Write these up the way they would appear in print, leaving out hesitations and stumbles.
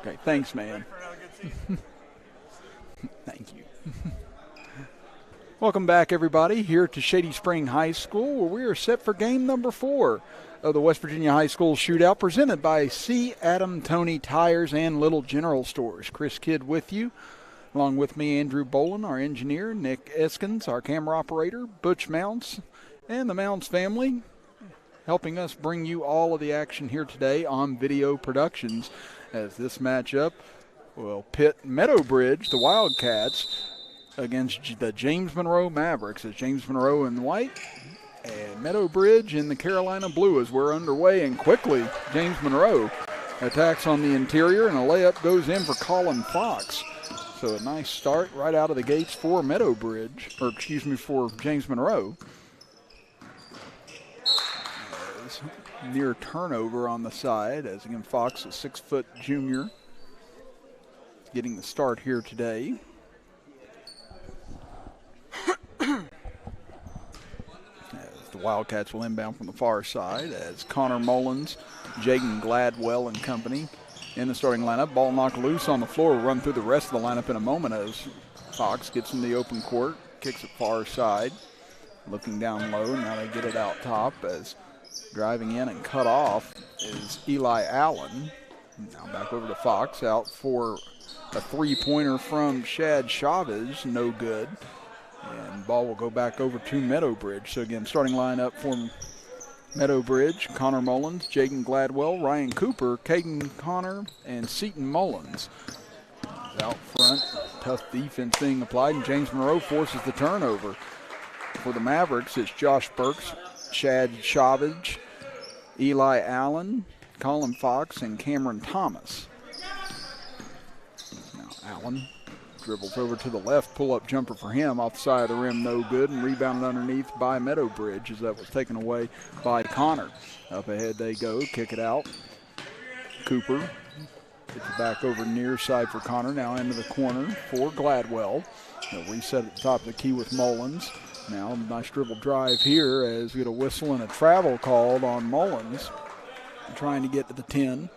Okay, thanks, man. Thank you. Welcome back, everybody, here to Shady Spring High School, where we are set for game number 4 of the West Virginia High School Shootout, presented by C. Adam Toney Tires and Little General Stores. Chris Kidd with you, along with me, Andrew Bolin, our engineer, Nick Eskins, our camera operator, Butch Mounts, and the Mounts family, helping us bring you all of the action here today on Video Productions, as this matchup will pit Meadowbridge, the Wildcats, against the James Monroe Mavericks. As James Monroe in white and Meadowbridge in the Carolina blue as we're underway. And quickly, James Monroe attacks on the interior, and a layup goes in for Colin Fox. So a nice start right out of the gates for Meadowbridge, or excuse me, for James Monroe. As near turnover on the side, as again Fox, a 6-foot junior, getting the start here today. As the Wildcats will inbound from the far side, as Connor Mullins, Jaden Gladwell and company in the starting lineup. Ball knocked loose on the floor. We'll run through the rest of the lineup in a moment as Fox gets in the open court, kicks it far side, looking down low. Now they get it out top, as driving in and cut off is Eli Allen. Now back over to Fox, out for a three-pointer from Shad Chavez, no good. And ball will go back over to Meadowbridge. So again, starting lineup for Meadowbridge: Connor Mullins, Jaden Gladwell, Ryan Cooper, Caden Connor, and Seton Mullins. Out front, tough defense being applied, and James Monroe forces the turnover. For the Mavericks, it's Josh Burks, Shad Chavez, Eli Allen, Colin Fox, and Cameron Thomas. Now Allen dribbles over to the left, pull-up jumper for him, off the side of the rim, no good, and rebounded underneath by Meadowbridge as that was taken away by Connor. Up ahead they go, kick it out. Cooper gets it back over near side for Connor, now into the corner for Gladwell. They'll reset at the top of the key with Mullins. Now a nice dribble drive here as we get a whistle and a travel called on Mullins, trying to get to the 10.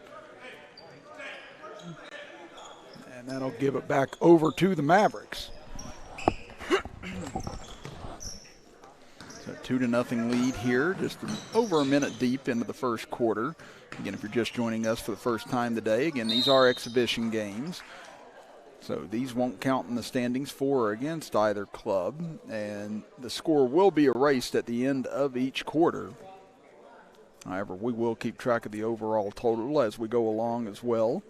And that'll give it back over to the Mavericks. So 2-0 lead here, just over a minute deep into the first quarter. Again, if you're just joining us for the first time today, again, these are exhibition games. So these won't count in the standings for or against either club. And the score will be erased at the end of each quarter. However, we will keep track of the overall total as we go along as well.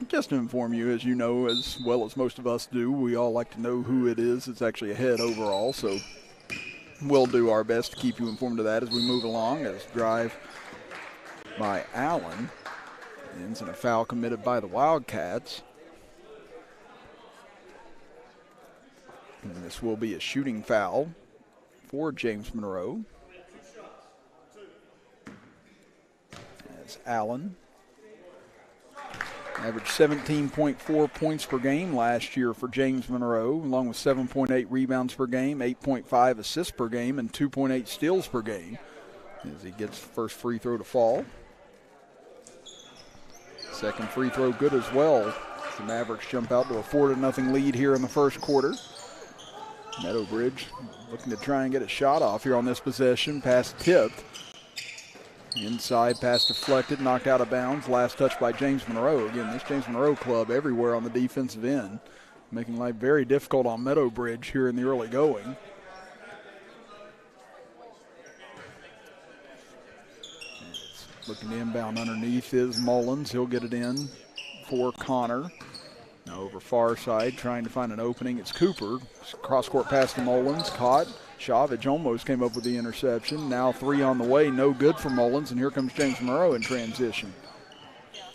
Just to inform you, as you know, as well as most of us do, we all like to know who it is that's actually ahead overall. So we'll do our best to keep you informed of that as we move along. As drive by Allen ends in a foul committed by the Wildcats. And this will be a shooting foul for James Monroe. As Allen averaged 17.4 points per game last year for James Monroe, along with 7.8 rebounds per game, 8.5 assists per game, and 2.8 steals per game, as he gets the first free throw to fall. Second free throw good as well. The Mavericks jump out to a 4-0 lead here in the first quarter. Meadowbridge looking to try and get a shot off here on this possession. Pass tipped. Inside, pass deflected, knocked out of bounds. Last touch by James Monroe. Again, this James Monroe club everywhere on the defensive end, making life very difficult on Meadowbridge here in the early going. Looking to inbound underneath is Mullins. He'll get it in for Connor. Now over far side, trying to find an opening. It's Cooper. Cross-court pass to Mullins. Caught. Chavez almost came up with the interception. Now three on the way. No good for Mullins. And here comes James Monroe in transition.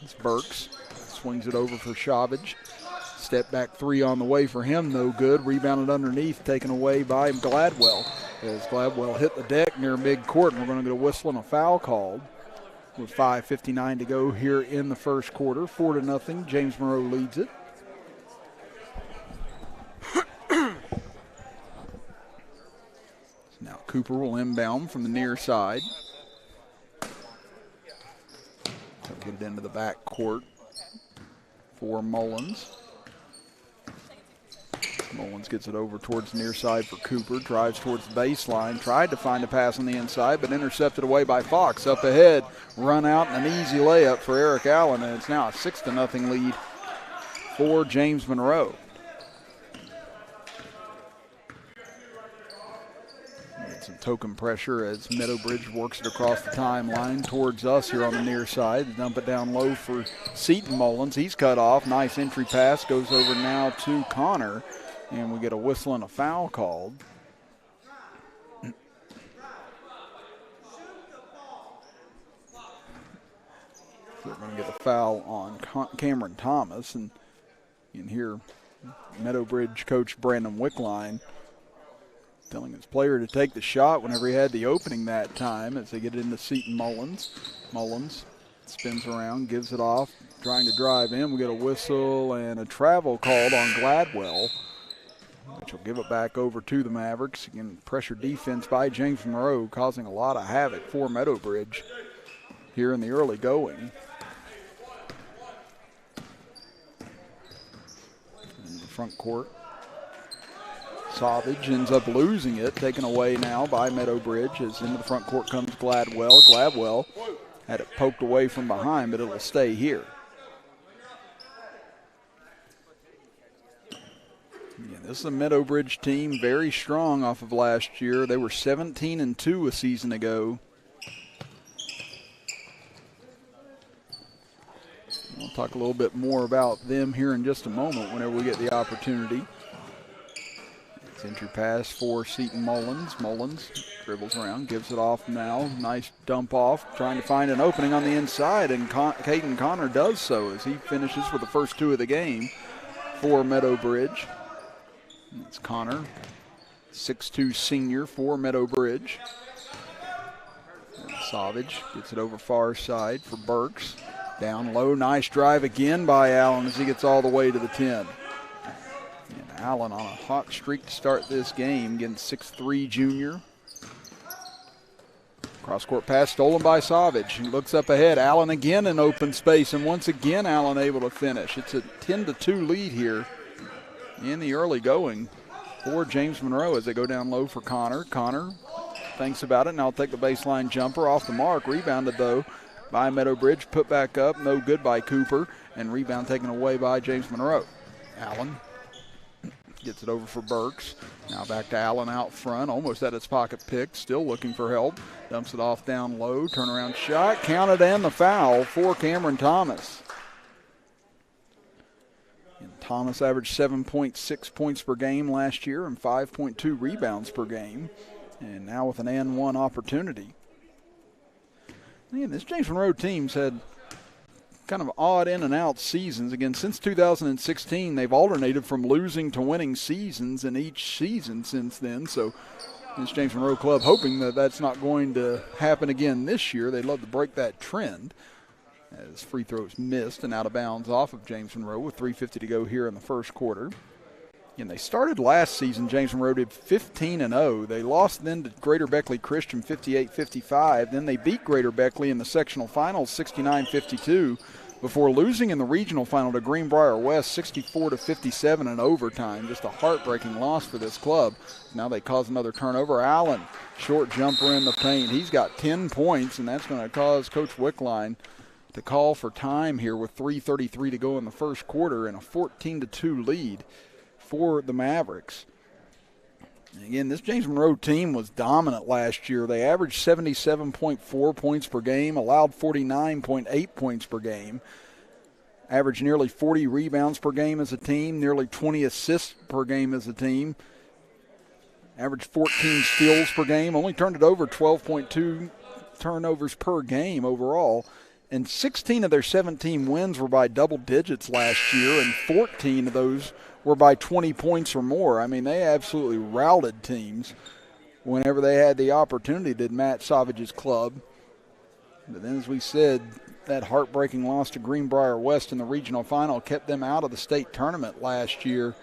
It's Burks. Swings it over for Chavez. Step back three on the way for him. No good. Rebounded underneath. Taken away by Gladwell. As Gladwell hit the deck near midcourt. And we're going to get a whistle and a foul called. With 5:59 to go here in the first quarter. 4-0. James Monroe leads it. Now Cooper will inbound from the near side. He'll Get it into the back court for Mullins. Mullins gets it over towards the near side for Cooper, drives towards the baseline, tried to find a pass on the inside, but intercepted away by Fox. Up ahead, run out, and an easy layup for Eric Allen, and it's now a 6-0 lead for James Monroe. Get some token pressure as Meadowbridge works it across the timeline towards us here on the near side. Dump it down low for Seton Mullins. He's cut off. Nice entry pass. Goes over now to Connor. And we get a whistle and a foul called. So we're going to get the foul on Cameron Thomas. And you can hear Meadowbridge coach Brandon Wickline telling his player to take the shot whenever he had the opening that time as they get it into Seton Mullins. Mullins spins around, gives it off, trying to drive in. We get a whistle and a travel called on Gladwell, which will give it back over to the Mavericks. Again, pressure defense by James Monroe causing a lot of havoc for Meadowbridge here in the early going. In the front court, Savage ends up losing it, taken away now by Meadowbridge as into the front court comes Gladwell. Gladwell had it poked away from behind, but it'll stay here. Yeah, this is a Meadowbridge team, very strong off of last year. They were 17-2 a season ago. We'll talk a little bit more about them here in just a moment whenever we get the opportunity. Entry pass for Seton Mullins. Mullins dribbles around, gives it off now. Nice dump off, trying to find an opening on the inside, and Caden Connor does so as he finishes with the first two of the game for Meadowbridge. It's Connor, 6'2" senior for Meadowbridge. And Savage gets it over far side for Burks. Down low, nice drive again by Allen as he gets all the way to the 10. And Allen on a hot streak to start this game against 6'3" junior. Cross-court pass stolen by Savage. He looks up ahead. Allen again in open space, and once again Allen able to finish. It's a 10-2 lead here in the early going for James Monroe as they go down low for Connor. Connor thinks about it, and I'll take the baseline jumper off the mark. Rebounded, though, by Meadowbridge. Put back up, no good by Cooper, and rebound taken away by James Monroe. Allen gets it over for Burks. Now back to Allen out front, almost had its pocket picked, still looking for help. Dumps it off down low, turnaround shot, counted, and the foul for Cameron Thomas. And Thomas averaged 7.6 points per game last year and 5.2 rebounds per game. And now with an and one opportunity. Man, this James Monroe team's had kind of odd in and out seasons. Again, since 2016, they've alternated from losing to winning seasons in each season since then. So this James Monroe club hoping that that's not going to happen again this year. They'd love to break that trend as free throws missed and out of bounds off of James Monroe with 3:50 to go here in the first quarter. And they started last season, James Monroe did 15-0. They lost then to Greater Beckley Christian 58-55. Then they beat Greater Beckley in the sectional finals 69-52 before losing in the regional final to Greenbrier West 64-57 in overtime. Just a heartbreaking loss for this club. Now they cause another turnover. Allen, short jumper in the paint. He's got 10 points, and that's going to cause Coach Wickline to call for time here with 3:33 to go in the first quarter and a 14-2 lead for the Mavericks. Again, this James Monroe team was dominant last year. They averaged 77.4 points per game, allowed 49.8 points per game, averaged nearly 40 rebounds per game as a team, nearly 20 assists per game as a team, averaged 14 steals per game, only turned it over 12.2 turnovers per game overall. And 16 of their 17 wins were by double digits last year, and 14 of those were by 20 points or more. I mean, they absolutely routed teams whenever they had the opportunity, did Matt Savage's club. But then, as we said, that heartbreaking loss to Greenbrier West in the regional final kept them out of the state tournament last year.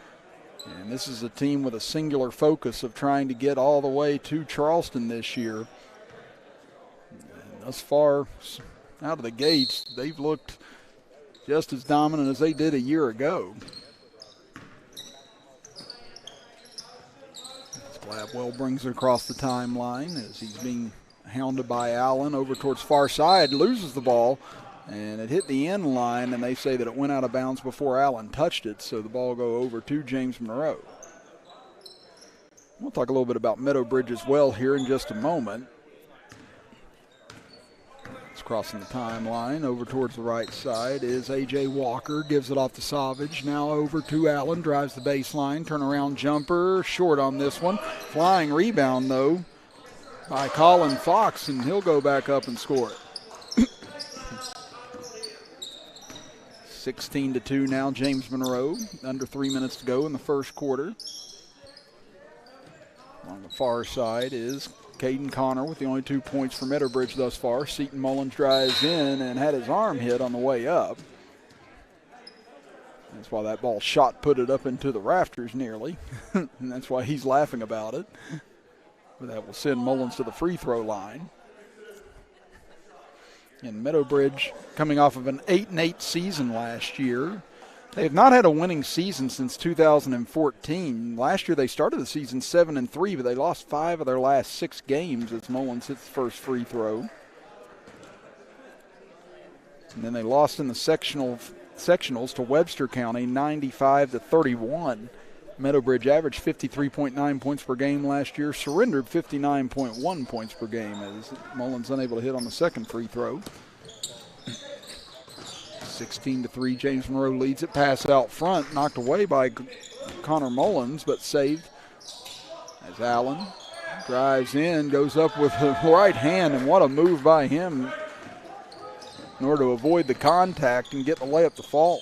And this is a team with a singular focus of trying to get all the way to Charleston this year. And thus far, out of the gates, they've looked just as dominant as they did a year ago. Gladwell brings it across the timeline as he's being hounded by Allen over towards far side, loses the ball, and it hit the end line, and they say that it went out of bounds before Allen touched it, so the ball go over to James Monroe. We'll talk a little bit about Meadowbridge as well here in just a moment. It's crossing the timeline. Over towards the right side is A.J. Walker. Gives it off to Savage. Now over to Allen. Drives the baseline. Turnaround jumper. Short on this one. Flying rebound, though, by Colin Fox, and he'll go back up and score it. 16-2 now, James Monroe. Under 3 minutes to go in the first quarter. On the far side is Caden Connor with the only 2 points for Meadowbridge thus far. Seton Mullins drives in and had his arm hit on the way up. That's why that ball shot put it up into the rafters nearly. And that's why he's laughing about it. But that will send Mullins to the free throw line. And Meadowbridge coming off of an 8-8 season last year. They have not had a winning season since 2014. Last year they started the season 7-3, but they lost 5 of their last 6 games as Mullins hits the first free throw. And then they lost in the sectionals to Webster County 95-31. Meadowbridge averaged 53.9 points per game last year, surrendered 59.1 points per game as Mullins unable to hit on the second free throw. 16-3, James Monroe leads it. Pass out front, knocked away by Connor Mullins, but saved as Allen drives in, goes up with the right hand, and what a move by him in order to avoid the contact and get the layup to fall.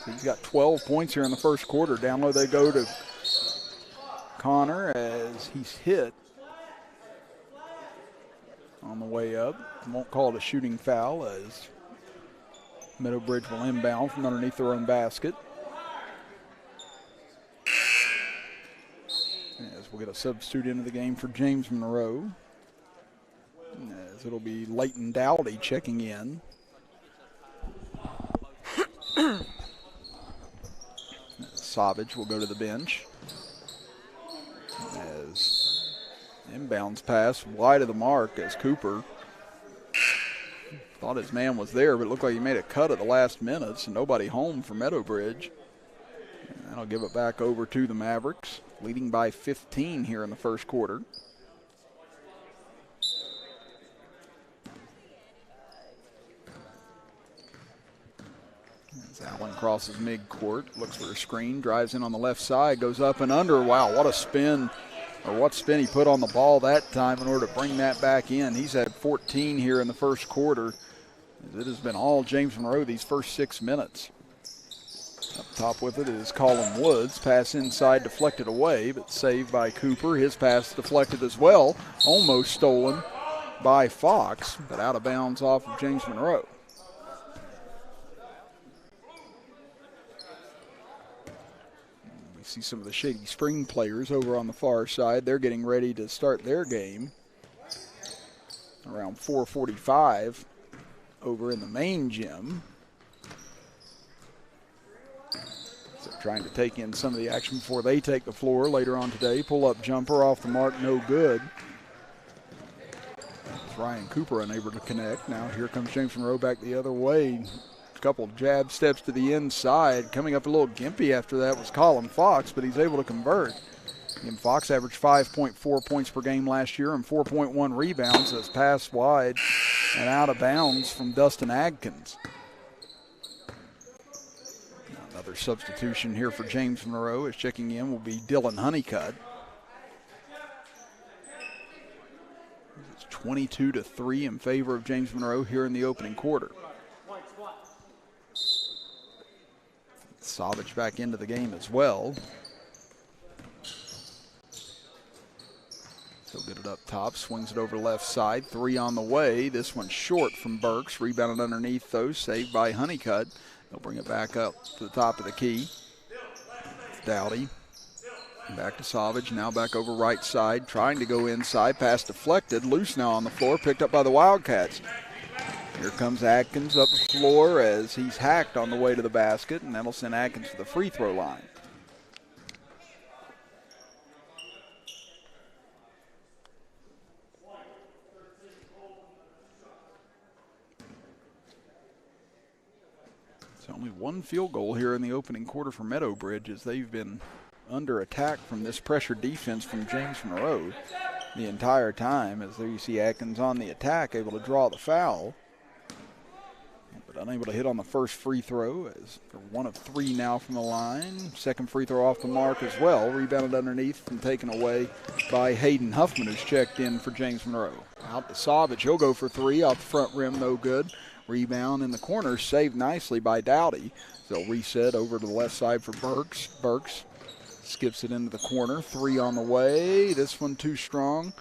He's got 12 points here in the first quarter. Down low they go to Connor as he's hit on the way up. Won't call it a shooting foul as Meadowbridge will inbound from underneath their own basket. As we'll get a substitute into the game for James Monroe. As it'll be Leighton Dowdy checking in. Savage will go to the bench. As inbounds pass wide of the mark as Cooper thought his man was there, but it looked like he made a cut at the last minute, so nobody home for Meadowbridge. And that'll give it back over to the Mavericks, leading by 15 here in the first quarter. As Allen crosses midcourt, looks for a screen, drives in on the left side, goes up and under. Wow, what a spin, or what spin he put on the ball that time in order to bring that back in. He's had 14 here in the first quarter. It has been all James Monroe these first 6 minutes. Up top with it is Colin Woods. Pass inside, deflected away, but saved by Cooper. His pass deflected as well, almost stolen by Fox, but out of bounds off of James Monroe. We see some of the Shady Spring players over on the far side. They're getting ready to start their game around 4:45 over in the main gym. So trying to take in some of the action before they take the floor later on today. Pull-up jumper off the mark, no good. It's Ryan Cooper unable to connect. Now here comes James Monroe back the other way. A couple jab steps to the inside. Coming up a little gimpy after that was Colin Fox, but he's able to convert. And Fox averaged 5.4 points per game last year and 4.1 rebounds as pass wide and out of bounds from Dustin Adkins. Another substitution here for James Monroe as checking in will be Dylan Honeycutt. It's 22-3 in favor of James Monroe here in the opening quarter. Savage back into the game as well. He'll get it up top, swings it over left side. 3 on the way. This one short from Burks. Rebounded underneath, though, saved by Honeycutt. They'll bring it back up to the top of the key. Dowdy. Back to Savage. Now back over right side. Trying to go inside. Pass deflected. Loose now on the floor. Picked up by the Wildcats. Here comes Atkins up the floor as he's hacked on the way to the basket, and that'll send Atkins to the free throw line. It's only one field goal here in the opening quarter for Meadow Bridge as they've been under attack from this pressure defense from James Monroe the entire time. As there you see Atkins on the attack, able to draw the foul, but unable to hit on the first free throw as they're 1 of 3 now from the line. Second free throw off the mark as well. Rebounded underneath and taken away by Hayden Huffman, who's checked in for James Monroe. Out to Savage. He'll go for 3 off the front rim, no good. Rebound in the corner, saved nicely by Dowdy. They'll reset over to the left side for Burks. Burks skips it into the corner. 3 on the way. This one too strong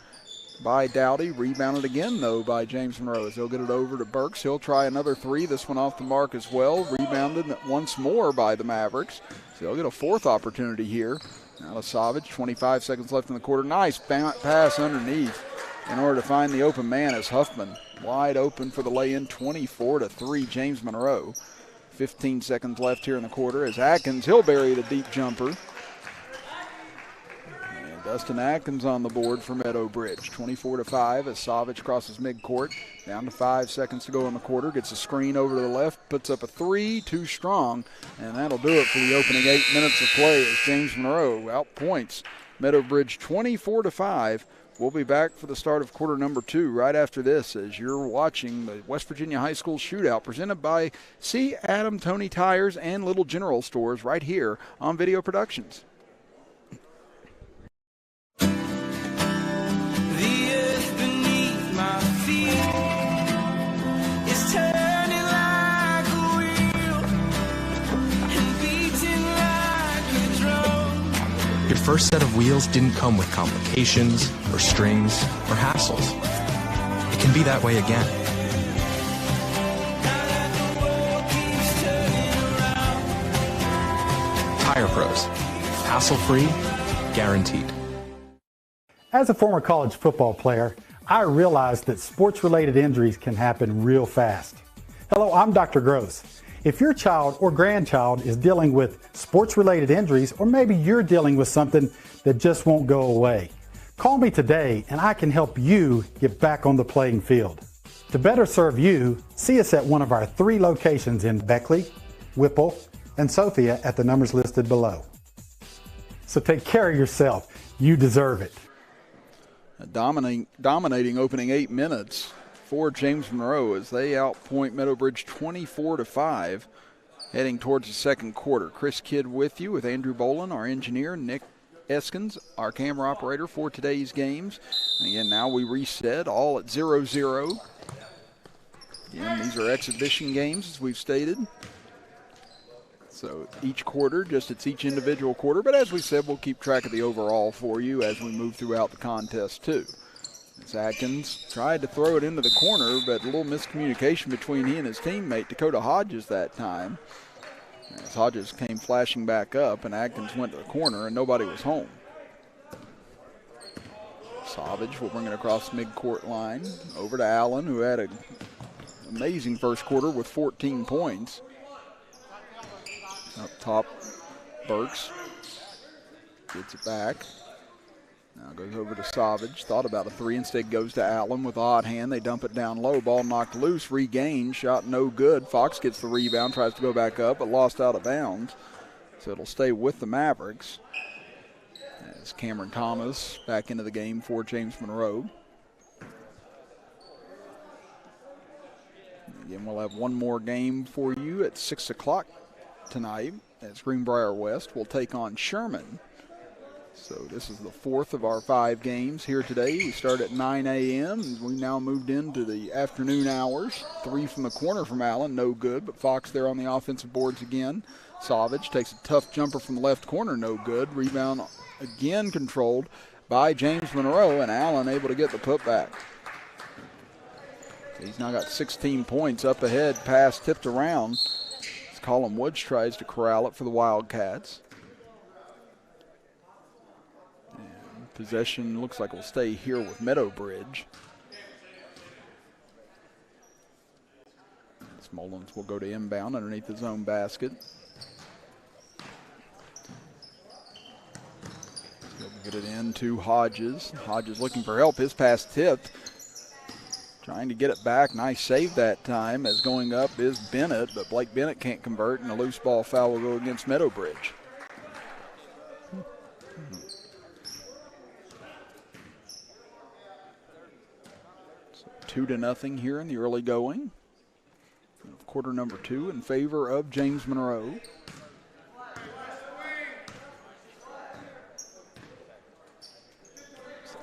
by Dowdy. Rebounded again, though, by James Monroe. They'll get it over to Burks. He'll try another 3. This one off the mark as well. Rebounded once more by the Mavericks. So they'll get a 4th opportunity here. Now to Savage. 25 seconds left in the quarter. Nice pass underneath in order to find the open man as Huffman wide open for the lay-in. 24-3 James Monroe. 15 seconds left here in the quarter as Atkins, he'll bury the deep jumper. And Dustin Atkins on the board for Meadow Bridge. 24-5 as Savage crosses midcourt. Down to 5 seconds to go in the quarter. Gets a screen over to the left, puts up a 3, too strong. And that'll do it for the opening 8 minutes of play as James Monroe outpoints Meadow Bridge 24-5. We'll be back for the start of quarter number 2 right after this as you're watching the West Virginia High School Shootout presented by C. Adam Toney Tires and Little General Stores right here on Video Productions. The earth beneath my feet is turning like a wheel and beating like a drum. Your first set of wheels didn't come with complications or strings or hassles. It can be that way again. Tire Pros. Hassle-free, guaranteed. As a former college football player, I realized that sports-related injuries can happen real fast. Hello, I'm Dr. Gross. If your child or grandchild is dealing with sports-related injuries, or maybe you're dealing with something that just won't go away, call me today and I can help you get back on the playing field. To better serve you, see us at one of our 3 locations in Beckley, Whipple, and Sophia at the numbers listed below. So take care of yourself. You deserve it. A dominating opening 8 minutes for James Monroe as they outpoint Meadow Bridge 24-5 heading towards the second quarter. Chris Kidd with you with Andrew Bolin, our engineer, Nick Eskins, our camera operator for today's games. And again, now we reset all at 0-0. Again, these are exhibition games, as we've stated. So each quarter, it's each individual quarter. But as we said, we'll keep track of the overall for you as we move throughout the contest, too. As Atkins tried to throw it into the corner, but a little miscommunication between he and his teammate, Dakota Hodges, that time. As Hodges came flashing back up, and Atkins went to the corner, and nobody was home. Savage will bring it across the midcourt line. Over to Allen, who had an amazing first quarter with 14 points. Up top, Burks gets it back. Now goes over to Savage. Thought about a 3. Instead goes to Allen with odd hand. They dump it down low. Ball knocked loose. Regained. Shot no good. Fox gets the rebound. Tries to go back up, but lost out of bounds. So it'll stay with the Mavericks. As Cameron Thomas back into the game for James Monroe. Again, we'll have one more game for you at 6 o'clock tonight as Greenbrier West will take on Sherman. So this is the 4th of our 5 games here today. We start at 9 a.m. and we now moved into the afternoon hours. 3 from the corner from Allen, no good, but Fox there on the offensive boards again. Savage takes a tough jumper from the left corner, no good. Rebound again controlled by James Monroe, and Allen able to get the putback. He's now got 16 points up ahead, pass tipped around. As Colin Woods tries to corral it for the Wildcats. Possession looks like we'll stay here with Meadow Bridge. Mullins will go to inbound underneath his own basket. He'll get it in to Hodges. Hodges looking for help. His pass tipped. Trying to get it back. Nice save that time, as going up is Bennett, but Blake Bennett can't convert, and a loose ball foul will go against Meadowbridge. So 2-0 here in the early going. Quarter number 2 in favor of James Monroe.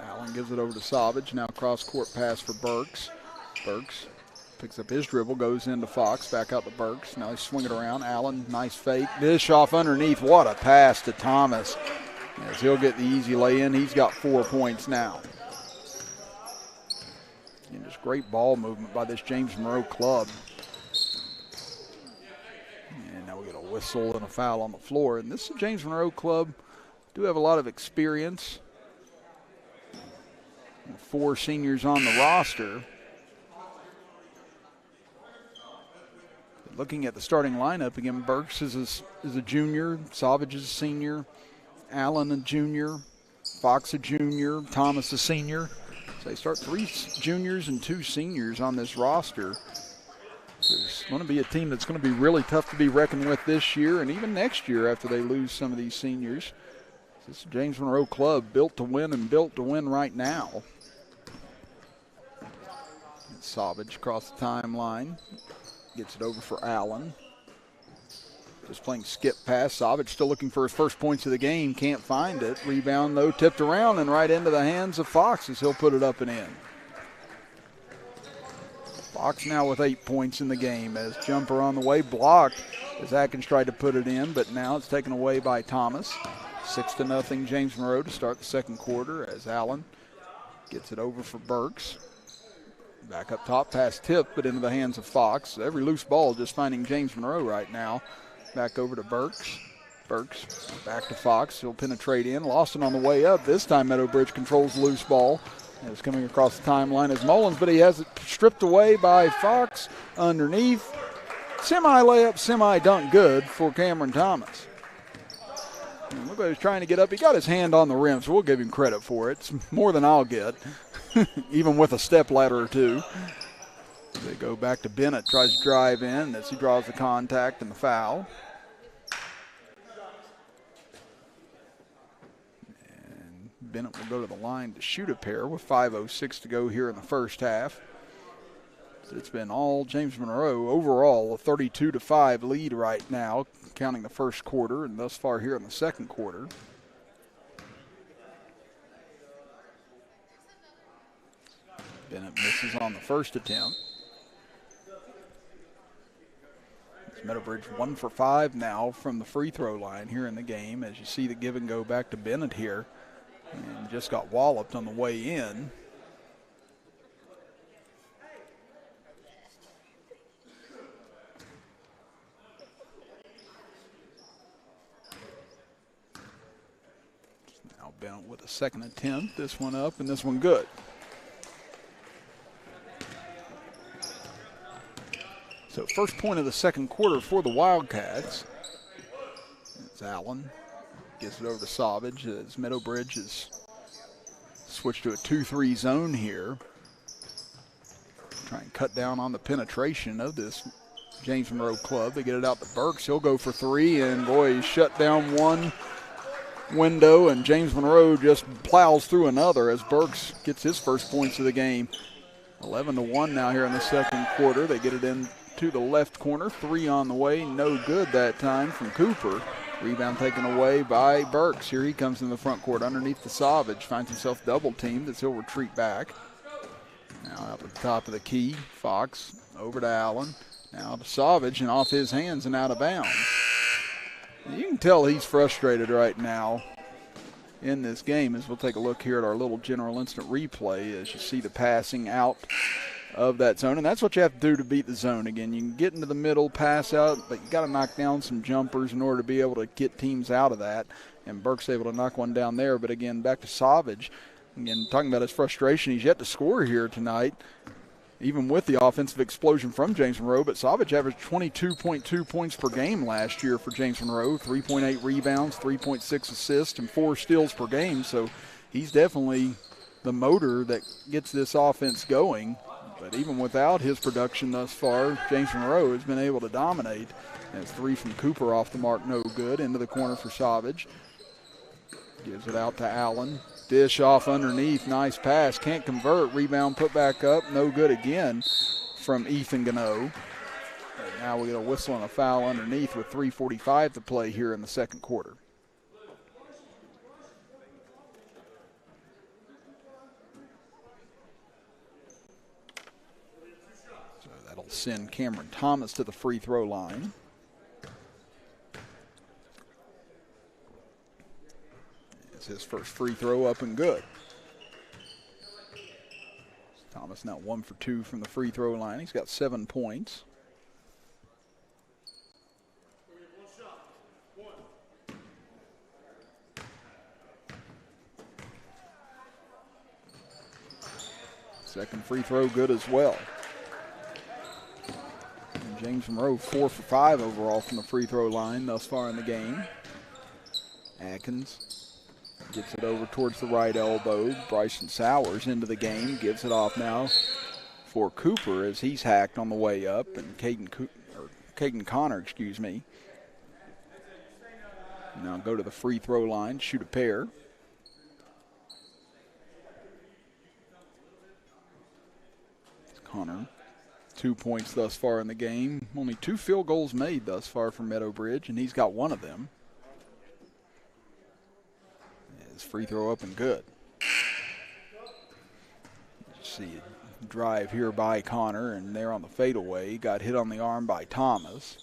Allen gives it over to Savage. Now cross-court pass for Burks. Burks picks up his dribble, goes into Fox, back out to Burks. Now he's swinging around. Allen, nice fake. Dish off underneath. What a pass to Thomas. As he'll get the easy lay-in. He's got 4 points now. And just great ball movement by this James Monroe club. And now we get a whistle and a foul on the floor. And this James Monroe club do have a lot of experience. 4 seniors on the roster. But looking at the starting lineup again, Burks is a junior, Savage is a senior, Allen a junior, Fox a junior, Thomas a senior. So they start 3 juniors and 2 seniors on this roster. So it's going to be a team that's going to be really tough to be reckoned with this year and even next year after they lose some of these seniors. This James Monroe club built to win and built to win right now. Savage across the timeline. Gets it over for Allen. Just playing skip pass. Savage still looking for his first points of the game. Can't find it. Rebound, though, tipped around and right into the hands of Fox as he'll put it up and in. Fox now with 8 points in the game as jumper on the way. Blocked as Atkins tried to put it in, but now it's taken away by Thomas. 6-0 James Monroe to start the second quarter as Allen gets it over for Burks. Back up top, pass tipped, but into the hands of Fox. Every loose ball just finding James Monroe right now. Back over to Burks. Burks back to Fox. He'll penetrate in. Lost it on the way up. This time Meadowbridge controls the loose ball. It's coming across the timeline as Mullins, but he has it stripped away by Fox underneath. Semi-layup, semi-dunk good for Cameron Thomas. And look like he's trying to get up. He got his hand on the rim, so we'll give him credit for it. It's more than I'll get. Even with a step ladder or two. They go back to Bennett, tries to drive in as he draws the contact and the foul. And Bennett will go to the line to shoot a pair with 5:06 to go here in the first half. It's been all James Monroe. Overall, a 32-5 lead right now, counting the first quarter and thus far here in the second quarter. Bennett misses on the first attempt. It's Meadowbridge 1 for 5 now from the free throw line here in the game as you see the give and go back to Bennett here. And just got walloped on the way in. Now Bennett with a second attempt. This one up and this one good. So first point of the second quarter for the Wildcats. It's Allen. Gets it over to Savage as Meadowbridge has switched to a 2-3 zone here. Try and cut down on the penetration of this James Monroe club. They get it out to Burks. He'll go for 3, and boy, he's shut down one window, and James Monroe just plows through another as Burks gets his first points of the game. 11-1 now here in the second quarter. They get it in to the left corner. 3 on the way. No good that time from Cooper. Rebound taken away by Burks. Here he comes in the front court underneath the Savage. Finds himself double teamed as he'll retreat back. Now up at the top of the key. Fox over to Allen. Now to Savage and off his hands and out of bounds. You can tell he's frustrated right now in this game as we'll take a look here at our little general instant replay as you see the passing out of that zone, and that's what you have to do to beat the zone. Again, you can get into the middle, pass out, but you got to knock down some jumpers in order to be able to get teams out of that, and Burke's able to knock one down there. But again, back to Savage. Again, talking about his frustration, he's yet to score here tonight. even with the offensive explosion from James Monroe, but Savage averaged 22.2 points per game last year for James Monroe, 3.8 rebounds, 3.6 assists, and 4 steals per game. So he's definitely the motor that gets this offense going. But even without his production thus far, James Monroe has been able to dominate. That's 3 from Cooper off the mark, no good. Into the corner for Savage. Gives it out to Allen. Dish off underneath, nice pass, can't convert. Rebound put back up, no good again from Ethan Gano. Now we get a whistle and a foul underneath with 3:45 to play here in the second quarter. So that'll send Cameron Thomas to the free throw line. It's his first free throw up and good. Thomas now 1 for 2 from the free throw line. He's got 7 points. Second free throw good as well. And James Monroe 4 for 5 overall from the free throw line thus far in the game. Atkins gets it over towards the right elbow. Bryson Sowers into the game. Gives it off now for Cooper as he's hacked on the way up. And Caden Connor, now go to the free throw line, shoot a pair. Connor, 2 points thus far in the game. Only 2 field goals made thus far from Meadow Bridge, and he's got 1 of them. Free throw up and good. See a drive here by Connor, and there on the fadeaway. Got hit on the arm by Thomas.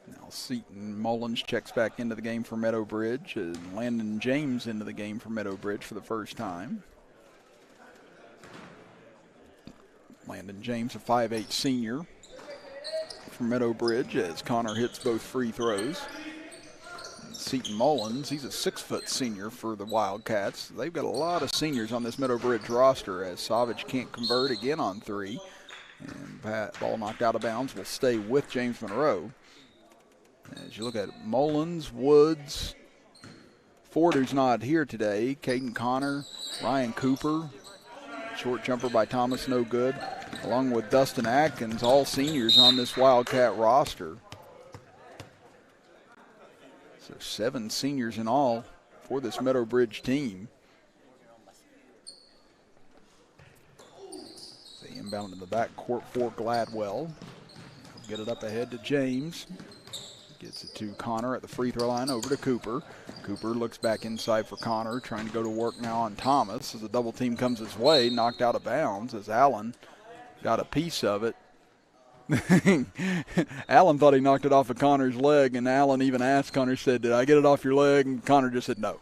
Now Seton Mullins checks back into the game for Meadow Bridge, and Landon James into the game for Meadow Bridge for the first time. Landon James, a 5'8" senior for Meadow Bridge, as Connor hits both free throws. Seton Mullins, he's a 6-foot senior for the Wildcats. They've got a lot of seniors on this Meadow Bridge roster, as Savage can't convert again on 3. And ball knocked out of bounds will stay with James Monroe. As you look at it, Mullins, Woods, Ford, who's not here today, Caden Connor, Ryan Cooper, short jumper by Thomas, no good, along with Dustin Atkins, all seniors on this Wildcat roster. So 7 seniors in all for this Meadow Bridge team. They inbound in the back court for Gladwell. Get it up ahead to James. Gets it to Connor at the free throw line, over to Cooper. Cooper looks back inside for Connor, trying to go to work now on Thomas as the double team comes his way, knocked out of bounds as Allen got a piece of it. Allen thought he knocked it off of Connor's leg, and Allen even asked Connor, said, "Did I get it off your leg?" And Connor just said no.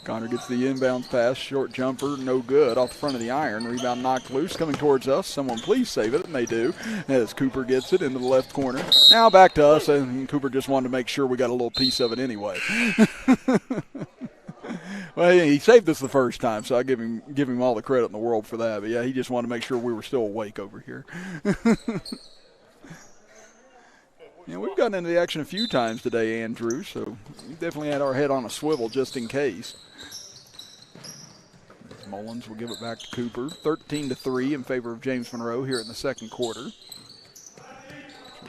Connor gets the inbounds pass, short jumper, no good, off the front of the iron. Rebound knocked loose, coming towards us. Someone please save it, and they do, as Cooper gets it into the left corner. Now back to us, and Cooper just wanted to make sure we got a little piece of it anyway. Well, he saved us the first time, so I give him all the credit in the world for that. But, yeah, he just wanted to make sure we were still awake over here. Yeah, we've gotten into the action a few times today, Andrew, so we definitely had our head on a swivel just in case. Mullins will give it back to Cooper. 13-3 in favor of James Monroe here in the second quarter.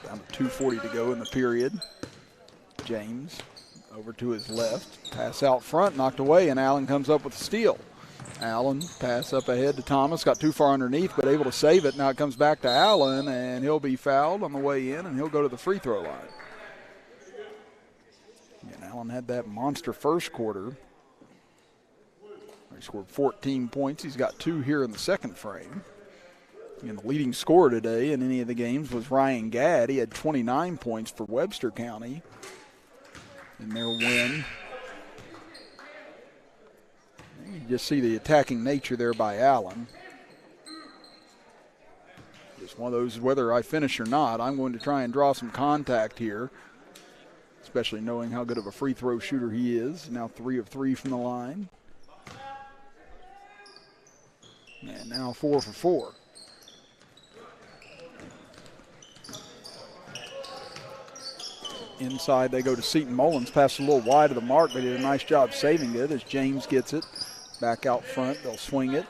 Down to 2:40 to go in the period. James over to his left. Pass out front, knocked away, and Allen comes up with a steal. Allen pass up ahead to Thomas, got too far underneath, but able to save it. Now it comes back to Allen, and he'll be fouled on the way in, and he'll go to the free throw line. And Allen had that monster first quarter. He scored 14 points. He's got 2 here in the second frame. And the leading scorer today in any of the games was Ryan Gadd. He had 29 points for Webster County in their win. You just see the attacking nature there by Allen. Just one of those, whether I finish or not, I'm going to try and draw some contact here, especially knowing how good of a free throw shooter he is. Now 3 of 3 from the line. And now 4 for 4. Inside they go to Seton Mullins, passed a little wide of the mark, but did a nice job saving it as James gets it. Back out front, they'll swing it.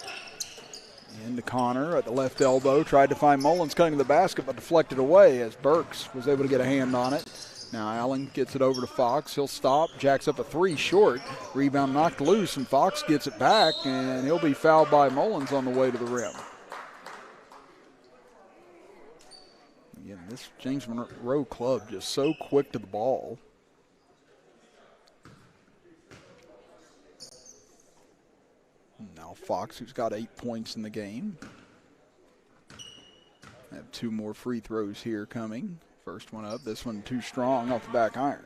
Into Connor at the left elbow, tried to find Mullins cutting the basket, but deflected away as Burks was able to get a hand on it. Now Allen gets it over to Fox. He'll stop, jacks up a 3 short. Rebound knocked loose, and Fox gets it back, and he'll be fouled by Mullins on the way to the rim. Again, this James Monroe club just so quick to the ball. Now Fox, who's got 8 points in the game. Have 2 more free throws here coming. First one up, this one too strong off the back iron.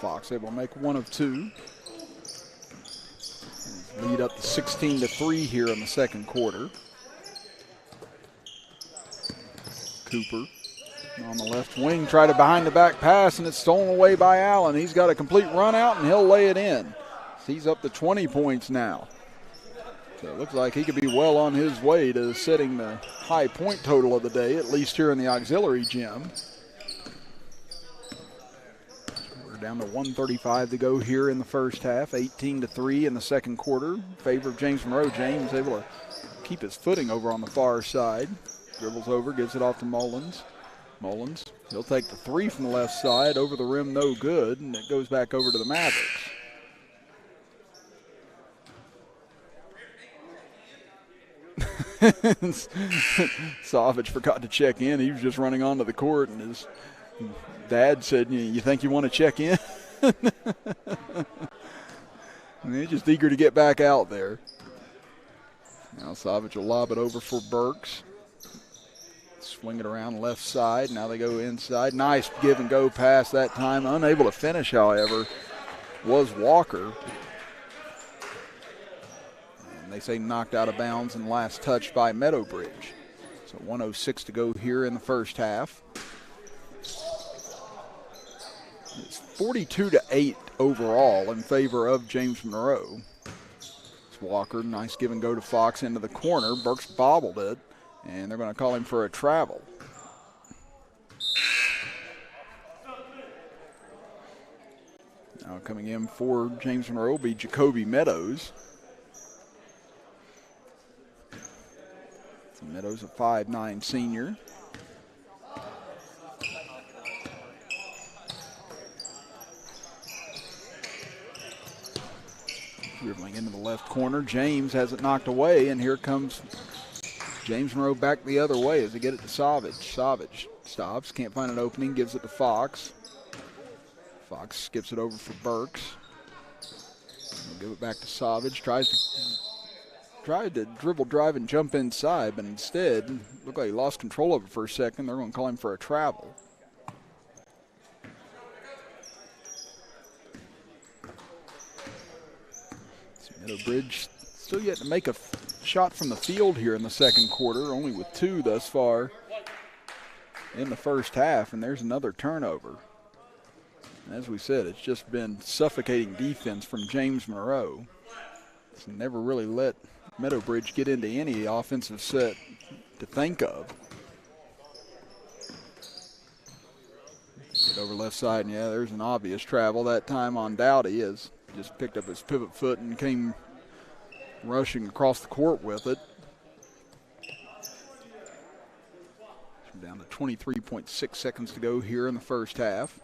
Fox able to make 1 of 2. Lead up to 16-3 here in the second quarter. Cooper on the left wing, tried a behind-the-back pass, and it's stolen away by Allen. He's got a complete run out, and he'll lay it in. He's up to 20 points now. So it looks like he could be well on his way to setting the high point total of the day, at least here in the auxiliary gym. We're down to 1:35 to go here in the first half, 18-3 in the second quarter. In favor of James Monroe. James able to keep his footing over on the far side. Dribbles over, gives it off to Mullins. Mullins, he'll take the 3 from the left side, over the rim, no good, and it goes back over to the Mavericks. Savage forgot to check in. He was just running onto the court, and his dad said, "You think you want to check in?" And he's just eager to get back out there. Now Savage will lob it over for Burks. Swing it around left side. Now they go inside. Nice give and go pass that time. Unable to finish, however, was Walker. And they say knocked out of bounds and last touch by Meadow. So 1:06 to go here in the first half. It's 42-8 overall in favor of James Monroe. It's Walker, nice give and go to Fox into the corner. Burks bobbled it. And they're going to call him for a travel. Now coming in for James Monroe will be Jacoby Meadows. So Meadows, a 5'9" senior. Dribbling into the left corner. James has it knocked away, and here comes James Monroe back the other way as they get it to Savage. Savage stops, can't find an opening, gives it to Fox. Fox skips it over for Burks. We'll give it back to Savage. Tried to dribble, drive, and jump inside, but instead looked like he lost control of it for a second. They're going to call him for a travel. Meadowbridge still yet to make a shot from the field here in the second quarter, only with 2 thus far in the first half, and there's another turnover. And as we said, it's just been suffocating defense from James Monroe. It's never really let Meadowbridge get into any offensive set to think of. Get over left side, and yeah, there's an obvious travel that time on Dowdy, as just picked up his pivot foot and came rushing across the court with it. We're down to 23.6 seconds to go here in the first half.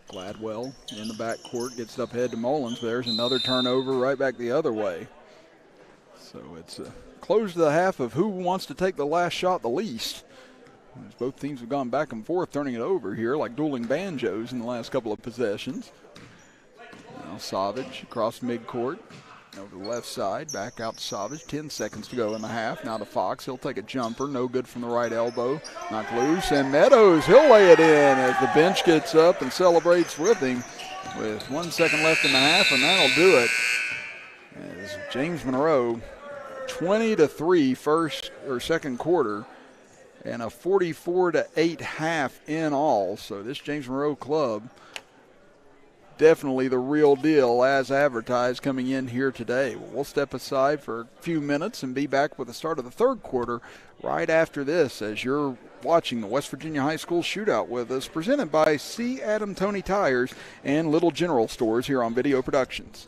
Gladwell in the backcourt gets it up ahead to Mullins. There's another turnover right back the other way. So it's close to the half of who wants to take the last shot the least. As both teams have gone back and forth turning it over here like dueling banjos in the last couple of possessions. Now Savage across midcourt, over the left side, back out to Savage. 10 seconds to go in the half. Now to Fox. He'll take a jumper, no good from the right elbow. Knocked loose, and Meadows, he'll lay it in as the bench gets up and celebrates with him with 1 second left in the half, and that'll do it. As James Monroe, 20-3 first or second quarter, and a 44-8 half in all. So this James Monroe club, definitely the real deal as advertised coming in here today. Well, we'll step aside for a few minutes and be back with the start of the third quarter right after this, as you're watching the West Virginia High School Shootout with us, presented by C. Adam Toney Tires and Little General Stores here on Video Productions.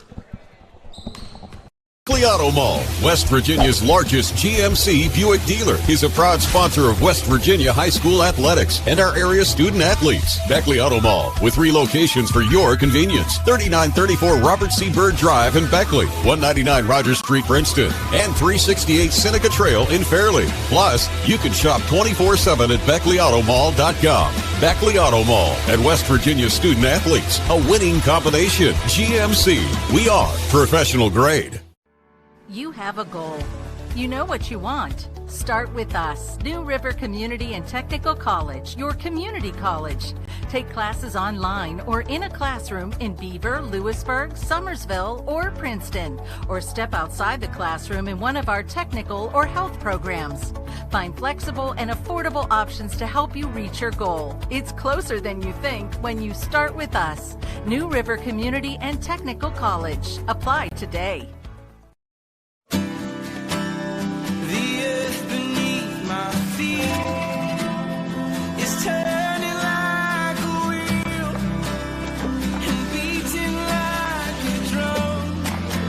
Auto Mall, West Virginia's largest GMC Buick dealer, is a proud sponsor of West Virginia High School athletics and our area student athletes. Beckley Auto Mall, with 3 locations for your convenience: 3934 Robert C. Byrd Drive in Beckley, 199 Rogers Street, Princeton, and 368 Seneca Trail in Fairleigh. Plus, you can shop 24/7 at BeckleyAutomall.com. Beckley Auto Mall and West Virginia student athletes, a winning combination. GMC, we are professional grade. You have a goal. You know what you want. Start with us, New River Community and Technical College, your community college. Take classes online or in a classroom in Beaver, Lewisburg, Summersville, or Princeton, or step outside the classroom in one of our technical or health programs. Find flexible and affordable options to help you reach your goal. It's closer than you think when you start with us, New River Community and Technical College. Apply today.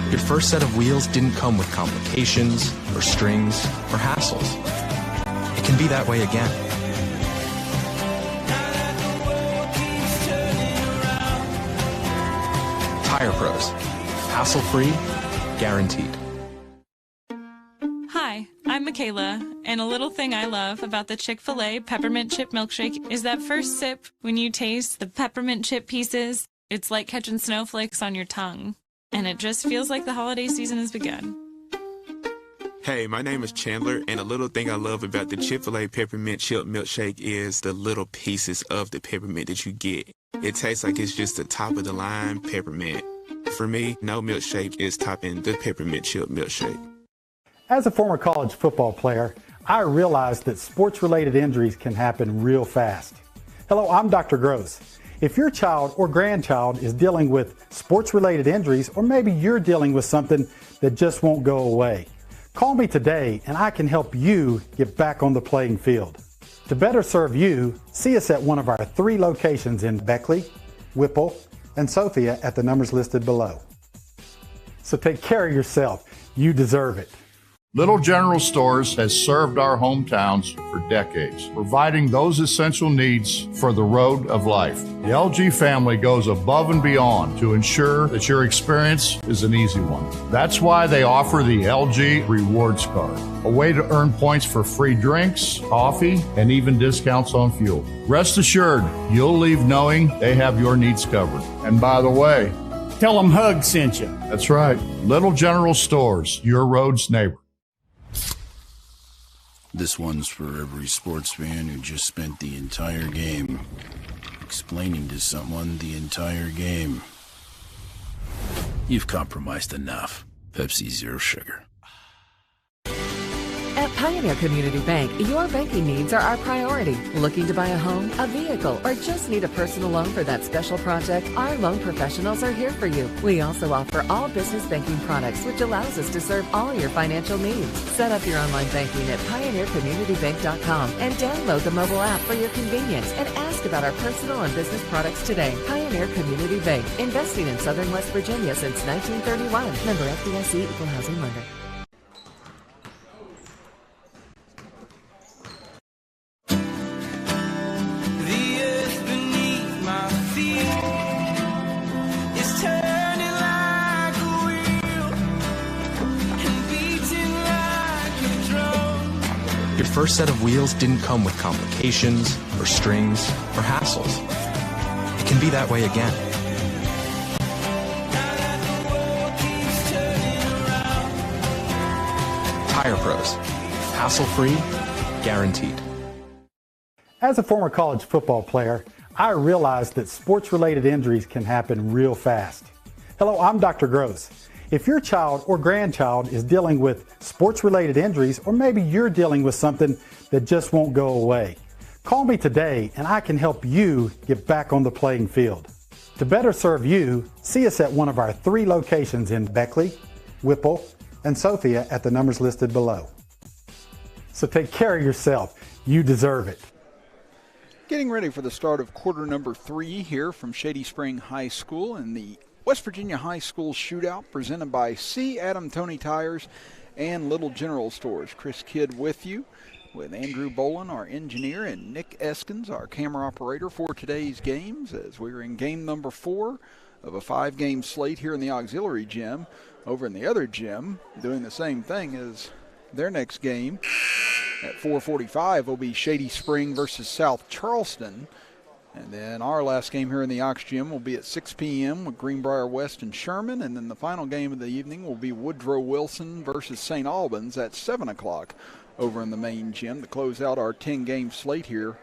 Your first set of wheels didn't come with complications, or strings, or hassles. It can be that way again. Tire Pros. Hassle-free, guaranteed. Hi, I'm Michaela, and a little thing I love about the Chick-fil-A Peppermint Chip Milkshake is that first sip, when you taste the peppermint chip pieces, it's like catching snowflakes on your tongue. And it just feels like the holiday season has begun. Hey, my name is Chandler, and a little thing I love about the Chick-fil-A Peppermint Chip Milkshake is the little pieces of the peppermint that you get. It tastes like it's just the top of the line peppermint. For me, no milkshake is topping the Peppermint Chip Milkshake. As a former college football player, I realized that sports-related injuries can happen real fast. Hello, I'm Dr. Gross. If your child or grandchild is dealing with sports-related injuries, or maybe you're dealing with something that just won't go away, call me today and I can help you get back on the playing field. To better serve you, see us at one of our 3 locations in Beckley, Whipple, and Sophia at the numbers listed below. So take care of yourself. You deserve it. Little General Stores has served our hometowns for decades, providing those essential needs for the road of life. The LG family goes above and beyond to ensure that your experience is an easy one. That's why they offer the LG Rewards Card, a way to earn points for free drinks, coffee, and even discounts on fuel. Rest assured, you'll leave knowing they have your needs covered. And by the way, tell them Hug sent you. That's right. Little General Stores, your road's neighbor. This one's for every sports fan who just spent the entire game explaining to someone the entire game. You've compromised enough. Pepsi Zero Sugar. At Pioneer Community Bank, your banking needs are our priority. Looking to buy a home, a vehicle, or just need a personal loan for that special project? Our loan professionals are here for you. We also offer all business banking products, which allows us to serve all your financial needs. Set up your online banking at pioneercommunitybank.com and download the mobile app for your convenience and ask about our personal and business products today. Pioneer Community Bank, investing in Southern West Virginia since 1931. Member FDIC, Equal Housing Lender. Your first set of wheels didn't come with complications, or strings, or hassles. It can be that way again. Tire Pros. Hassle-free, guaranteed. As a former college football player, I realized that sports-related injuries can happen real fast. Hello, I'm Dr. Gross. If your child or grandchild is dealing with sports-related injuries, or maybe you're dealing with something that just won't go away, call me today and I can help you get back on the playing field. To better serve you, see us at one of our 3 locations in Beckley, Whipple, and Sophia at the numbers listed below. So take care of yourself. You deserve it. Getting ready for the start of quarter number 3 here from Shady Spring High School in the West Virginia High School Shootout, presented by C. Adam Toney Tires and Little General Stores. Chris Kidd with you, with Andrew Bolin, our engineer, and Nick Eskins, our camera operator for today's games, as we're in game number 4 of a 5-game slate here in the auxiliary gym. Over in the other gym, doing the same thing as their next game at 4:45 will be Shady Spring versus South Charleston. And then our last game here in the Aux Gym will be at 6 p.m. with Greenbrier West and Sherman. And then the final game of the evening will be Woodrow Wilson versus St. Albans at 7 o'clock over in the main gym to close out our 10-game slate here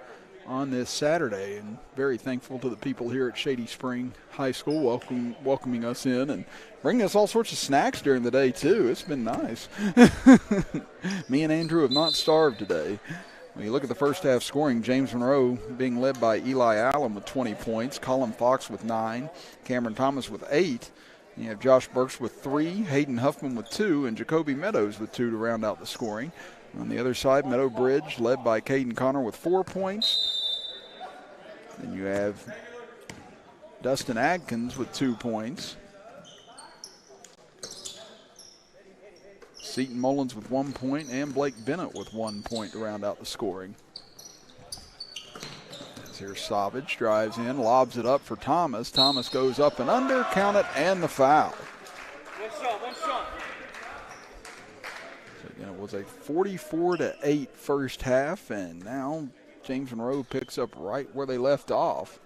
on this Saturday. And very thankful to the people here at Shady Spring High School welcoming us in and bringing us all sorts of snacks during the day, too. It's been nice. Me and Andrew have not starved today. When you look at the first half scoring, James Monroe being led by Eli Allen with 20 points, Colin Fox with 9, Cameron Thomas with 8. You have Josh Burks with 3, Hayden Huffman with 2, and Jacoby Meadows with 2 to round out the scoring. On the other side, Meadow Bridge led by Caden Connor with 4 points. Then you have Dustin Adkins with 2 points. Seton Mullins with 1 point, and Blake Bennett with 1 point to round out the scoring. Here's Savage, drives in, lobs it up for Thomas. Thomas goes up and under, count it, and the foul. One shot. So again, it was a 44-8 first half, and now James Monroe picks up right where they left off.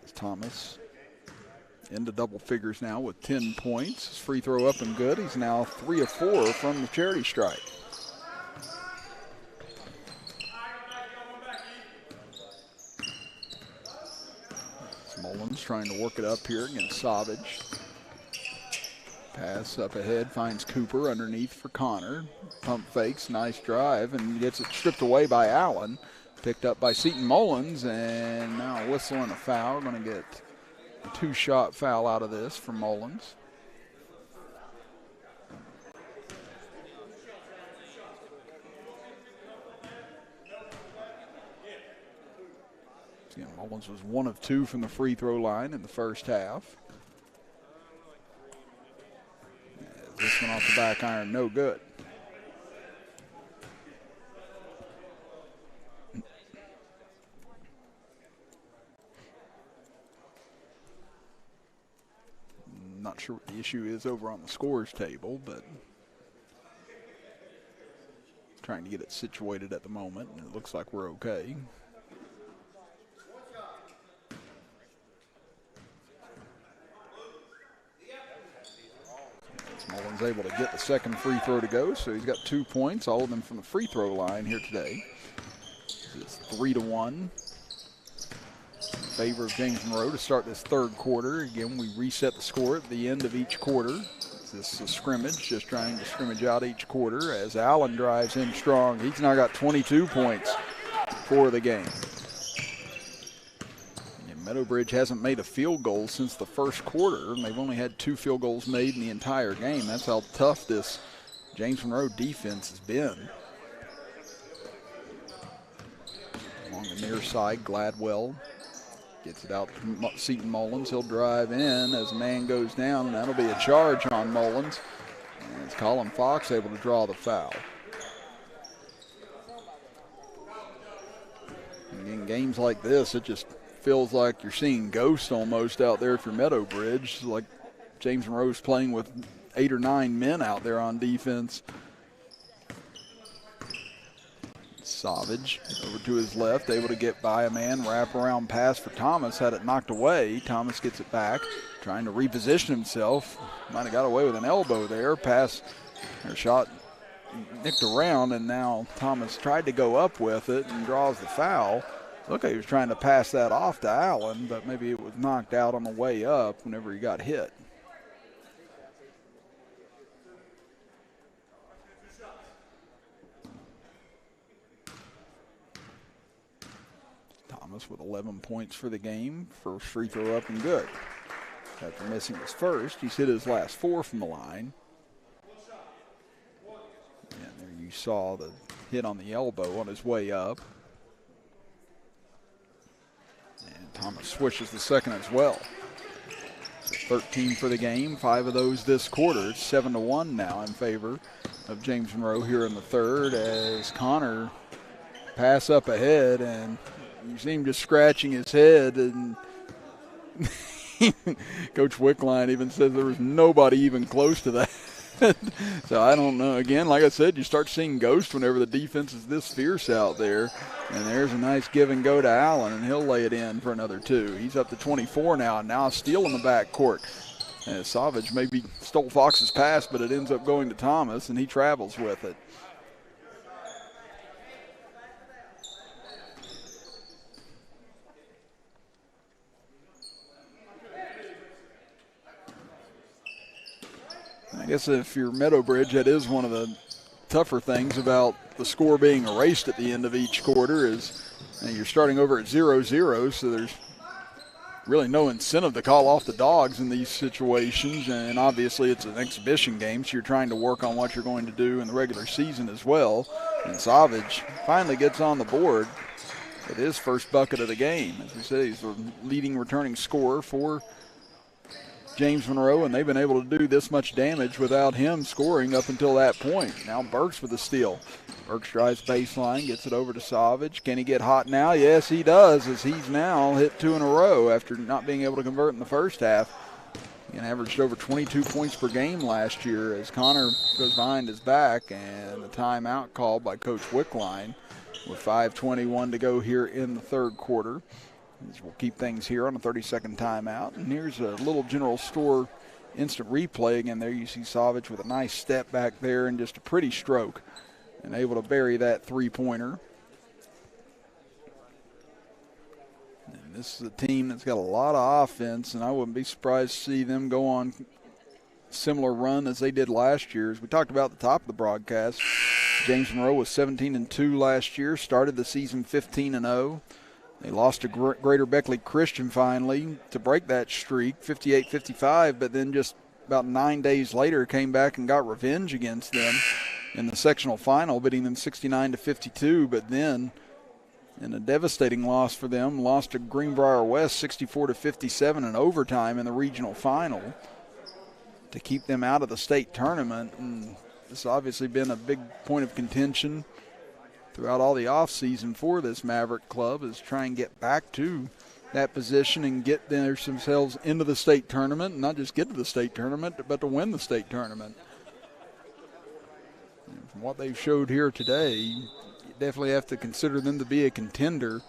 As Thomas into double figures now with 10 points. His free throw up and good. He's now 3 of 4 from the charity stripe. Mullins trying to work it up here against Savage. Pass up ahead, finds Cooper underneath for Connor. Pump fakes, nice drive, and gets it stripped away by Allen. Picked up by Seton Mullins, and now a whistle and a foul. Going to get a 2-shot foul out of this from Mullins. Again, Mullins was 1 of 2 from the free throw line in the first half. This one off the back iron, no good. Not sure what the issue is over on the scores table, but trying to get it situated at the moment, and it looks like we're okay. Mullins able to get the second free throw to go, so he's got 2 points, all of them from the free throw line here today. It's 3-1 in favor of James Monroe to start this third quarter. Again, we reset the score at the end of each quarter. This is a scrimmage, just trying to scrimmage out each quarter as Allen drives in strong. He's now got 22 points for the game. Meadowbridge hasn't made a field goal since the first quarter, and they've only had 2 field goals made in the entire game. That's how tough this James Monroe defense has been. Along the near side, Gladwell gets it out to Seton Mullins. He'll drive in as a man goes down, and that'll be a charge on Mullins. And it's Colin Fox able to draw the foul. And in games like this, it just feels like you're seeing ghosts almost out there for Meadowbridge. Like James Monroe's playing with 8 or 9 men out there on defense. Savage over to his left, able to get by a man, wrap around pass for Thomas, had it knocked away. Thomas gets it back, trying to reposition himself. Might have got away with an elbow there. Pass or shot nicked around, and now Thomas tried to go up with it and draws the foul. Looked like he was trying to pass that off to Allen, but maybe it was knocked out on the way up whenever he got hit. Thomas with 11 points for the game. First free throw up and good. After missing his first, he's hit his last 4 from the line. And there you saw the hit on the elbow on his way up. And Thomas swishes the second as well. So 13 for the game, 5 of those this quarter. It's 7-1 now in favor of James Monroe here in the third, as Connor pass up ahead, and you see him just scratching his head, and Coach Wickline even says there was nobody even close to that. So I don't know. Again, like I said, you start seeing ghosts whenever the defense is this fierce out there. And there's a nice give and go to Allen, and he'll lay it in for another 2. He's up to 24 now, and now a steal in the backcourt. Savage maybe stole Fox's pass, but it ends up going to Thomas, and he travels with it. I guess if you're Meadowbridge, that is one of the tougher things about the score being erased at the end of each quarter is you're starting over at 0-0, so there's really no incentive to call off the dogs in these situations, and obviously it's an exhibition game, so you're trying to work on what you're going to do in the regular season as well. And Savage finally gets on the board with his first bucket of the game. As we said, he's the leading returning scorer for James Monroe, and they've been able to do this much damage without him scoring up until that point. Now Burks with the steal. Burks drives baseline, gets it over to Savage. Can he get hot now? Yes, he does, as he's now hit 2 in a row after not being able to convert in the first half. He averaged over 22 points per game last year as Connor goes behind his back, and a timeout called by Coach Wickline with 5:21 to go here in the third quarter. We'll keep things here on a 30-second timeout. And here's a little general store instant replay. Again, there you see Savage with a nice step back there and just a pretty stroke and able to bury that three-pointer. And this is a team that's got a lot of offense, and I wouldn't be surprised to see them go on a similar run as they did last year. As we talked about at the top of the broadcast, James Monroe was 17-2 last year, started the season 15-0. They lost to Greater Beckley Christian finally to break that streak, 58-55, but then just about 9 days later came back and got revenge against them in the sectional final, beating them 69-52, but then in a devastating loss for them, lost to Greenbrier West 64-57 in overtime in the regional final to keep them out of the state tournament. And this has obviously been a big point of contention throughout all the offseason for this Maverick club, is try and get back to that position and get themselves into the state tournament, and not just get to the state tournament, but to win the state tournament. And from what they've showed here today, you definitely have to consider them to be a contender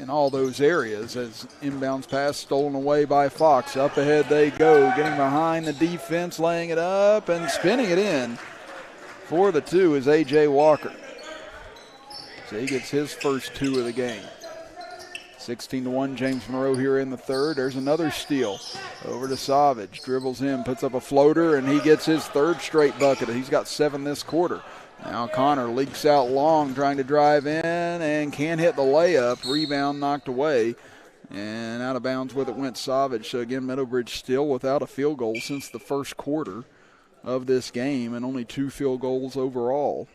in all those areas. As inbounds pass stolen away by Fox. Up ahead they go, getting behind the defense, laying it up and spinning it in for the 2 is A.J. Walker. So he gets his first 2 of the game. 16-1 James Monroe here in the third. There's another steal over to Savage. Dribbles in, puts up a floater, and he gets his third straight bucket. He's got 7 this quarter. Now Connor leaks out long, trying to drive in, and can't hit the layup. Rebound knocked away, and out of bounds with it went Savage. So again, Meadowbridge still without a field goal since the first quarter of this game, and only 2 field goals overall,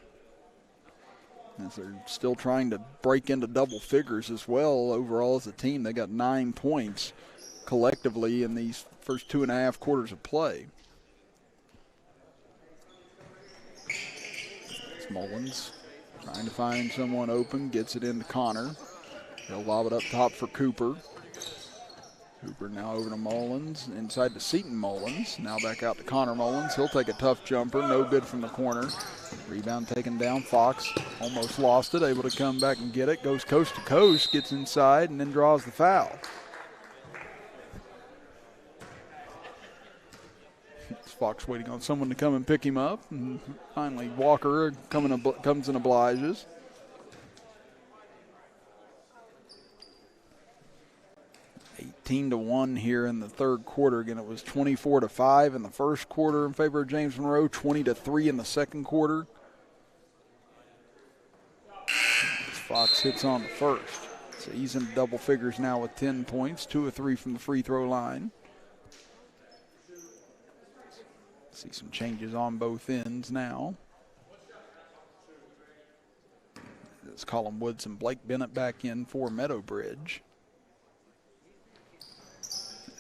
as they're still trying to break into double figures as well. Overall as a team, they got 9 points collectively in these first 2.5 quarters of play. It's Mullins trying to find someone open, gets it into Connor. He'll lob it up top for Cooper. Cooper now over to Mullins, inside to Seton Mullins. Now back out to Connor Mullins. He'll take a tough jumper, no good from the corner. Rebound taken down. Fox almost lost it, able to come back and get it. Goes coast to coast, gets inside, and then draws the foul. Fox waiting on someone to come and pick him up. And finally, Walker comes and obliges. To 1 here in the third quarter. Again, it was 24-5 in the first quarter in favor of James Monroe, 20-3 in the second quarter. Fox hits on the first. So he's in double figures now with 10 points, 2 of 3 from the free throw line. See some changes on both ends now. It's Colin Woods and Blake Bennett back in for Meadow Bridge.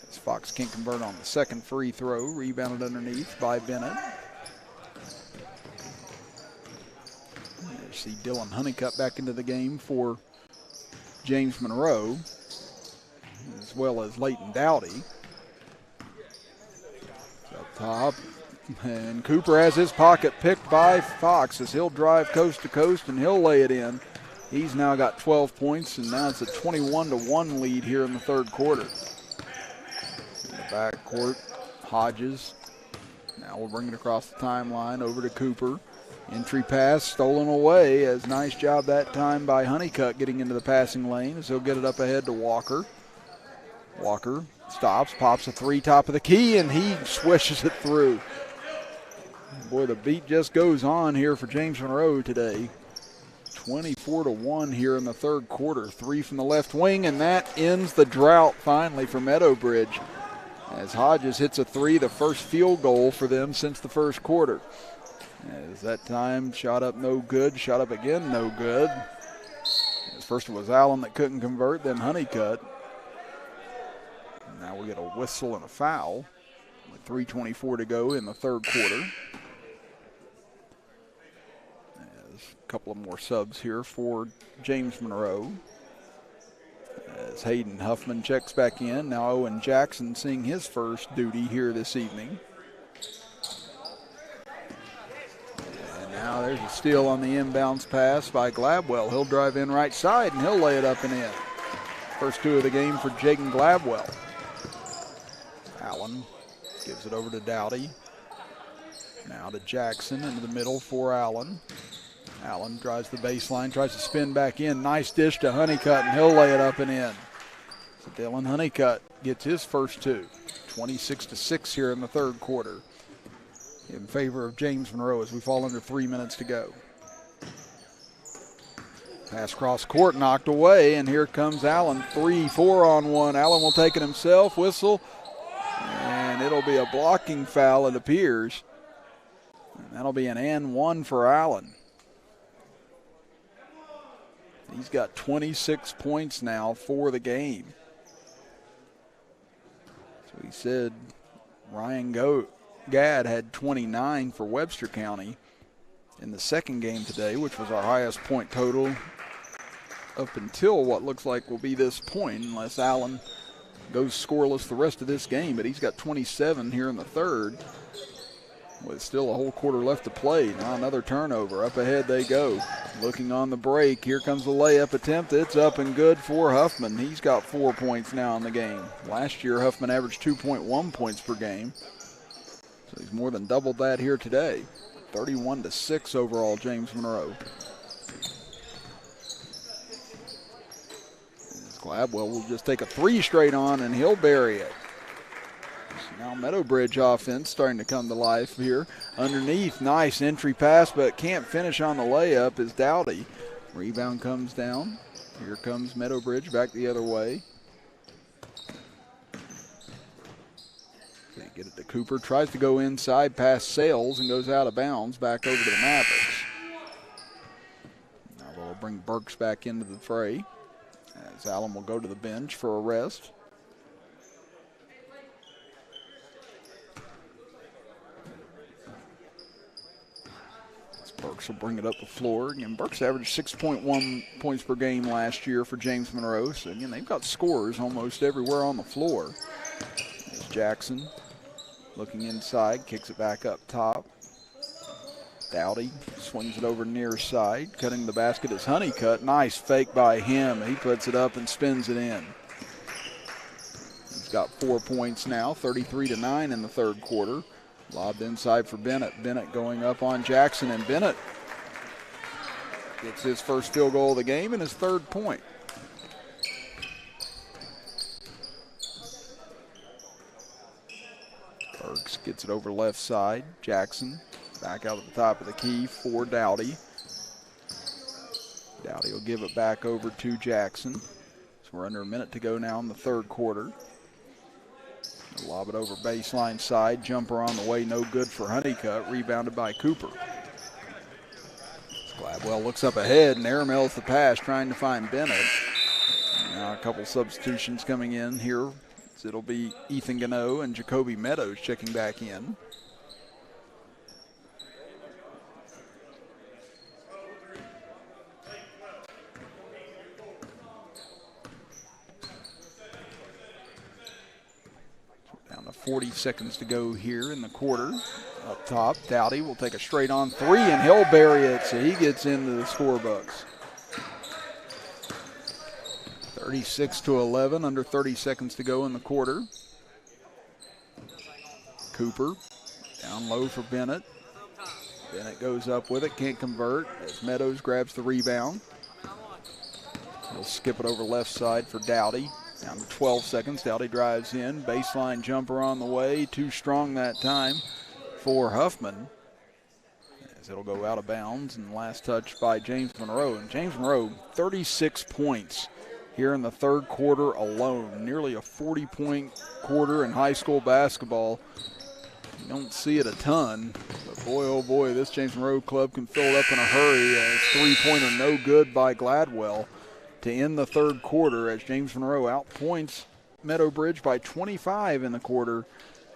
As Fox can't convert on the second free throw, rebounded underneath by Bennett. You see Dylan Honeycutt back into the game for James Monroe, as well as Leighton Dowdy. Up top, and Cooper has his pocket picked by Fox as he'll drive coast to coast and he'll lay it in. He's now got 12 points, and now it's a 21-1 lead here in the third quarter. In the backcourt, Hodges. Now we'll bring it across the timeline over to Cooper. Entry pass stolen away, as nice job that time by Honeycutt getting into the passing lane as he'll get it up ahead to Walker. Walker stops, pops a three top of the key, and he swishes it through. Boy, the beat just goes on here for James Monroe today. 24-1 here in the third quarter. 3 from the left wing, and that ends the drought finally for Meadow Bridge. As Hodges hits a three, the first field goal for them since the first quarter. As that time shot up no good, shot up again no good. As first it was Allen that couldn't convert, then Honeycutt. Now we get a whistle and a foul with 3:24 to go in the third quarter. As a couple of more subs here for James Monroe. As Hayden Huffman checks back in. Now Owen Jackson seeing his first duty here this evening. Now there's a steal on the inbounds pass by Gladwell. He'll drive in right side and he'll lay it up and in. First 2 of the game for Jaden Gladwell. Allen gives it over to Dowdy. Now to Jackson into the middle for Allen. Allen drives the baseline, tries to spin back in. Nice dish to Honeycutt and he'll lay it up and in. So Dylan Honeycutt gets his first 2. 26-6 here in the third quarter in favor of James Monroe as we fall under 3 minutes to go. Pass cross court knocked away, and here comes Allen. 3-4 on one. Allen will take it himself, whistle, and it'll be a blocking foul, it appears. And that'll be an and one for Allen. He's got 26 points now for the game. So he said Ryan Gadd had 29 for Webster County in the second game today, which was our highest point total up until what looks like will be this point, unless Allen goes scoreless the rest of this game. But he's got 27 here in the third with still a whole quarter left to play. Now another turnover. Up ahead they go. Looking on the break. Here comes the layup attempt. It's up and good for Huffman. He's got 4 points now in the game. Last year Huffman averaged 2.1 points per game. So he's more than doubled that here today. 31-6 overall, James Monroe. Gladwell will just take a 3 straight on, and he'll bury it. So now Meadow Bridge offense starting to come to life here. Underneath, nice entry pass, but can't finish on the layup is Dowdy. Rebound comes down. Here comes Meadow Bridge back the other way. They get it to Cooper, tries to go inside past Sales and goes out of bounds back over to the Mavericks. Now they'll bring Burks back into the fray as Allen will go to the bench for a rest. Burks will bring it up the floor. Again, Burks averaged 6.1 points per game last year for James Monroe. So again, they've got scorers almost everywhere on the floor. There's Jackson looking inside, kicks it back up top. Dowdy swings it over near side. Cutting the basket is Honeycutt. Nice fake by him. He puts it up and spins it in. He's got 4 points now, 33-9 in the third quarter. Lobbed inside for Bennett. Bennett going up on Jackson, and Bennett gets his first field goal of the game and his third point. Burks gets it over left side. Jackson back out at the top of the key for Dowdy. Dowdy will give it back over to Jackson. So we're under a minute to go now in the third quarter. Lob it over baseline side. Jumper on the way, no good for Honeycutt. Rebounded by Cooper. Gladwell looks up ahead and airmails the pass, trying to find Bennett. Now a couple substitutions coming in here. So it'll be Ethan Gano and Jacoby Meadows checking back in. Down to 40 seconds to go here in the quarter. Up top, Dowdy will take a straight on three, and he'll bury it, so he gets into the scorebooks. 36-11, under 30 seconds to go in the quarter. Cooper down low for Bennett. Bennett goes up with it, can't convert as Meadows grabs the rebound. He'll skip it over left side for Dowdy. Down to 12 seconds, Dowdy drives in, baseline jumper on the way, too strong that time for Huffman, as it'll go out of bounds, and last touch by James Monroe. And James Monroe, 36 points here in the third quarter alone, nearly a 40-point quarter in high school basketball. You don't see it a ton, but boy, oh boy, this James Monroe club can fill it up in a hurry. As three-pointer no good by Gladwell to end the third quarter, as James Monroe outpoints Meadow Bridge by 25 in the quarter.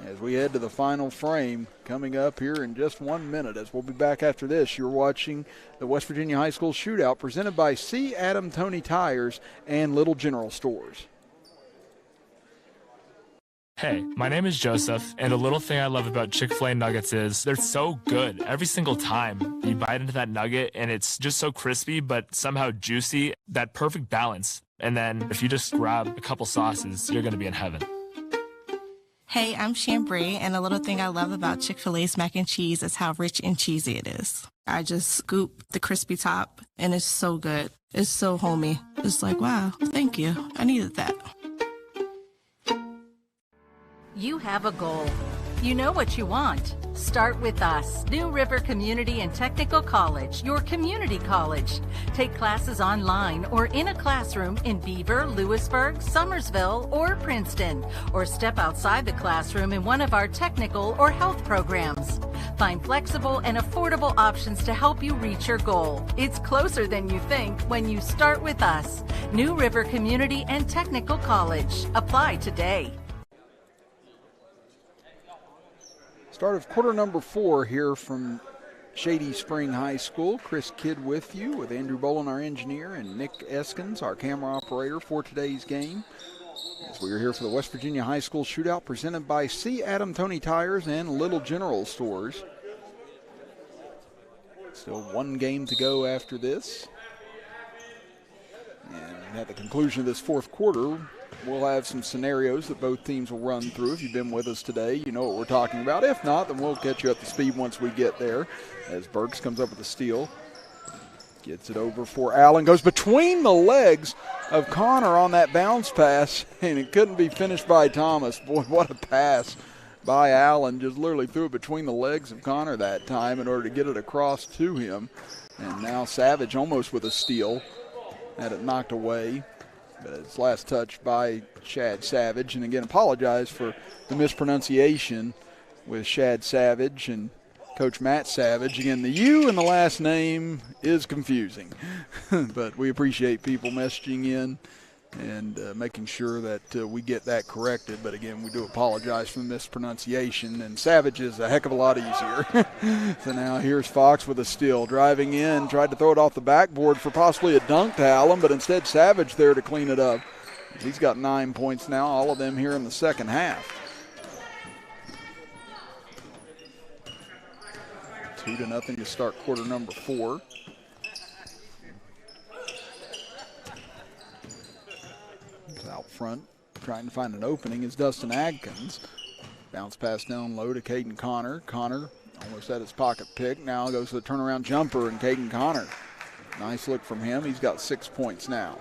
As we head to the final frame coming up here in just 1 minute, as we'll be back after this. You're watching the West Virginia High School Shootout presented by C. Adam Toney Tires and Little General Stores. Hey, my name is Joseph, and the little thing I love about Chick-fil-A nuggets is they're so good every single time. You bite into that nugget, and it's just so crispy, but somehow juicy, that perfect balance. And then if you just grab a couple sauces, you're going to be in heaven. Hey, I'm Chambray, and a little thing I love about Chick-fil-A's mac and cheese is how rich and cheesy it is. I just scoop the crispy top, and it's so good. It's so homey. It's like, wow, thank you. I needed that. You have a goal. You know what you want. Start with us. New River Community and Technical College, your community college. Take classes online or in a classroom in Beaver, Lewisburg, Summersville, or Princeton, or step outside the classroom in one of our technical or health programs. Find flexible and affordable options to help you reach your goal. It's closer than you think when you start with us. New River Community and Technical College. Apply today. Start of quarter number 4 here from Shady Spring High School. Chris Kidd with you, with Andrew Bolin, our engineer, and Nick Eskins, our camera operator for today's game. As we are here for the West Virginia High School Shootout presented by C. Adam Toney Tires and Little General Stores. Still one game to go after this. And at the conclusion of this fourth quarter, we'll have some scenarios that both teams will run through. If you've been with us today, you know what we're talking about. If not, then we'll get you up to speed once we get there. As Burks comes up with the steal. Gets it over for Allen. Goes between the legs of Connor on that bounce pass, and it couldn't be finished by Thomas. Boy, what a pass by Allen. Just literally threw it between the legs of Connor that time in order to get it across to him. And now Savage almost with a steal. Had it knocked away. But it's last touch by Shad Savage. And again, apologize for the mispronunciation with Shad Savage and Coach Matt Savage. Again, the U in the last name is confusing. But we appreciate people messaging in and making sure that we get that corrected. But again, we do apologize for the mispronunciation. And Savage is a heck of a lot easier. So now here's Fox with a steal. Driving in, tried to throw it off the backboard for possibly a dunk to Allen, but instead Savage there to clean it up. He's got 9 points now, all of them here in the second half. 2-0 to start quarter number 4. Out front, trying to find an opening is Dustin Adkins. Bounce pass down low to Caden Connor. Connor almost at his pocket pick. Now goes to the turnaround jumper, and Caden Connor. Nice look from him. He's got 6 points now.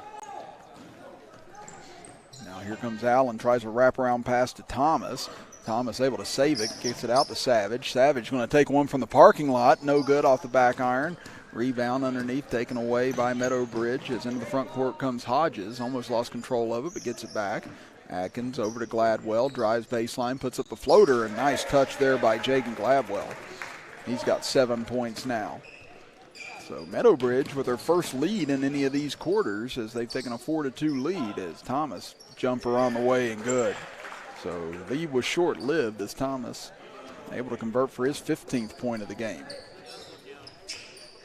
Now here comes Allen, tries a wraparound pass to Thomas. Thomas able to save it, gets it out to Savage. Savage going to take one from the parking lot. No good off the back iron. Rebound underneath, taken away by Meadowbridge. As into the front court comes Hodges. Almost lost control of it, but gets it back. Atkins over to Gladwell, drives baseline, puts up the floater, and nice touch there by Jaden Gladwell. He's got 7 points now. So Meadowbridge with their first lead in any of these quarters as they've taken a 4-2 lead as Thomas jumper on the way and good. So the lead was short-lived as Thomas able to convert for his 15th point of the game.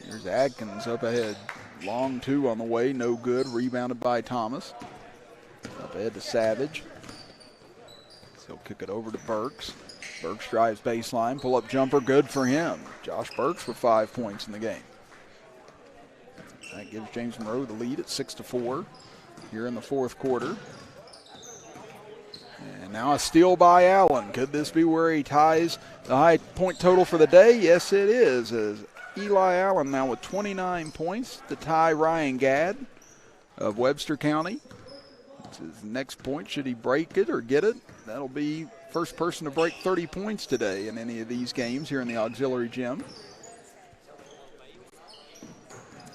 Here's Adkins up ahead. Long two on the way, no good. Rebounded by Thomas. Up ahead to Savage. So he'll kick it over to Burks. Burks drives baseline, pull-up jumper, good for him. Josh Burks with 5 points in the game. That gives James Monroe the lead at 6-4 here in the fourth quarter. And now a steal by Allen. Could this be where he ties the high point total for the day? Yes, it is, as Eli Allen now with 29 points to tie Ryan Gadd of Webster County. It's his next point. Should he break it or get it? That'll be first person to break 30 points today in any of these games here in the auxiliary gym.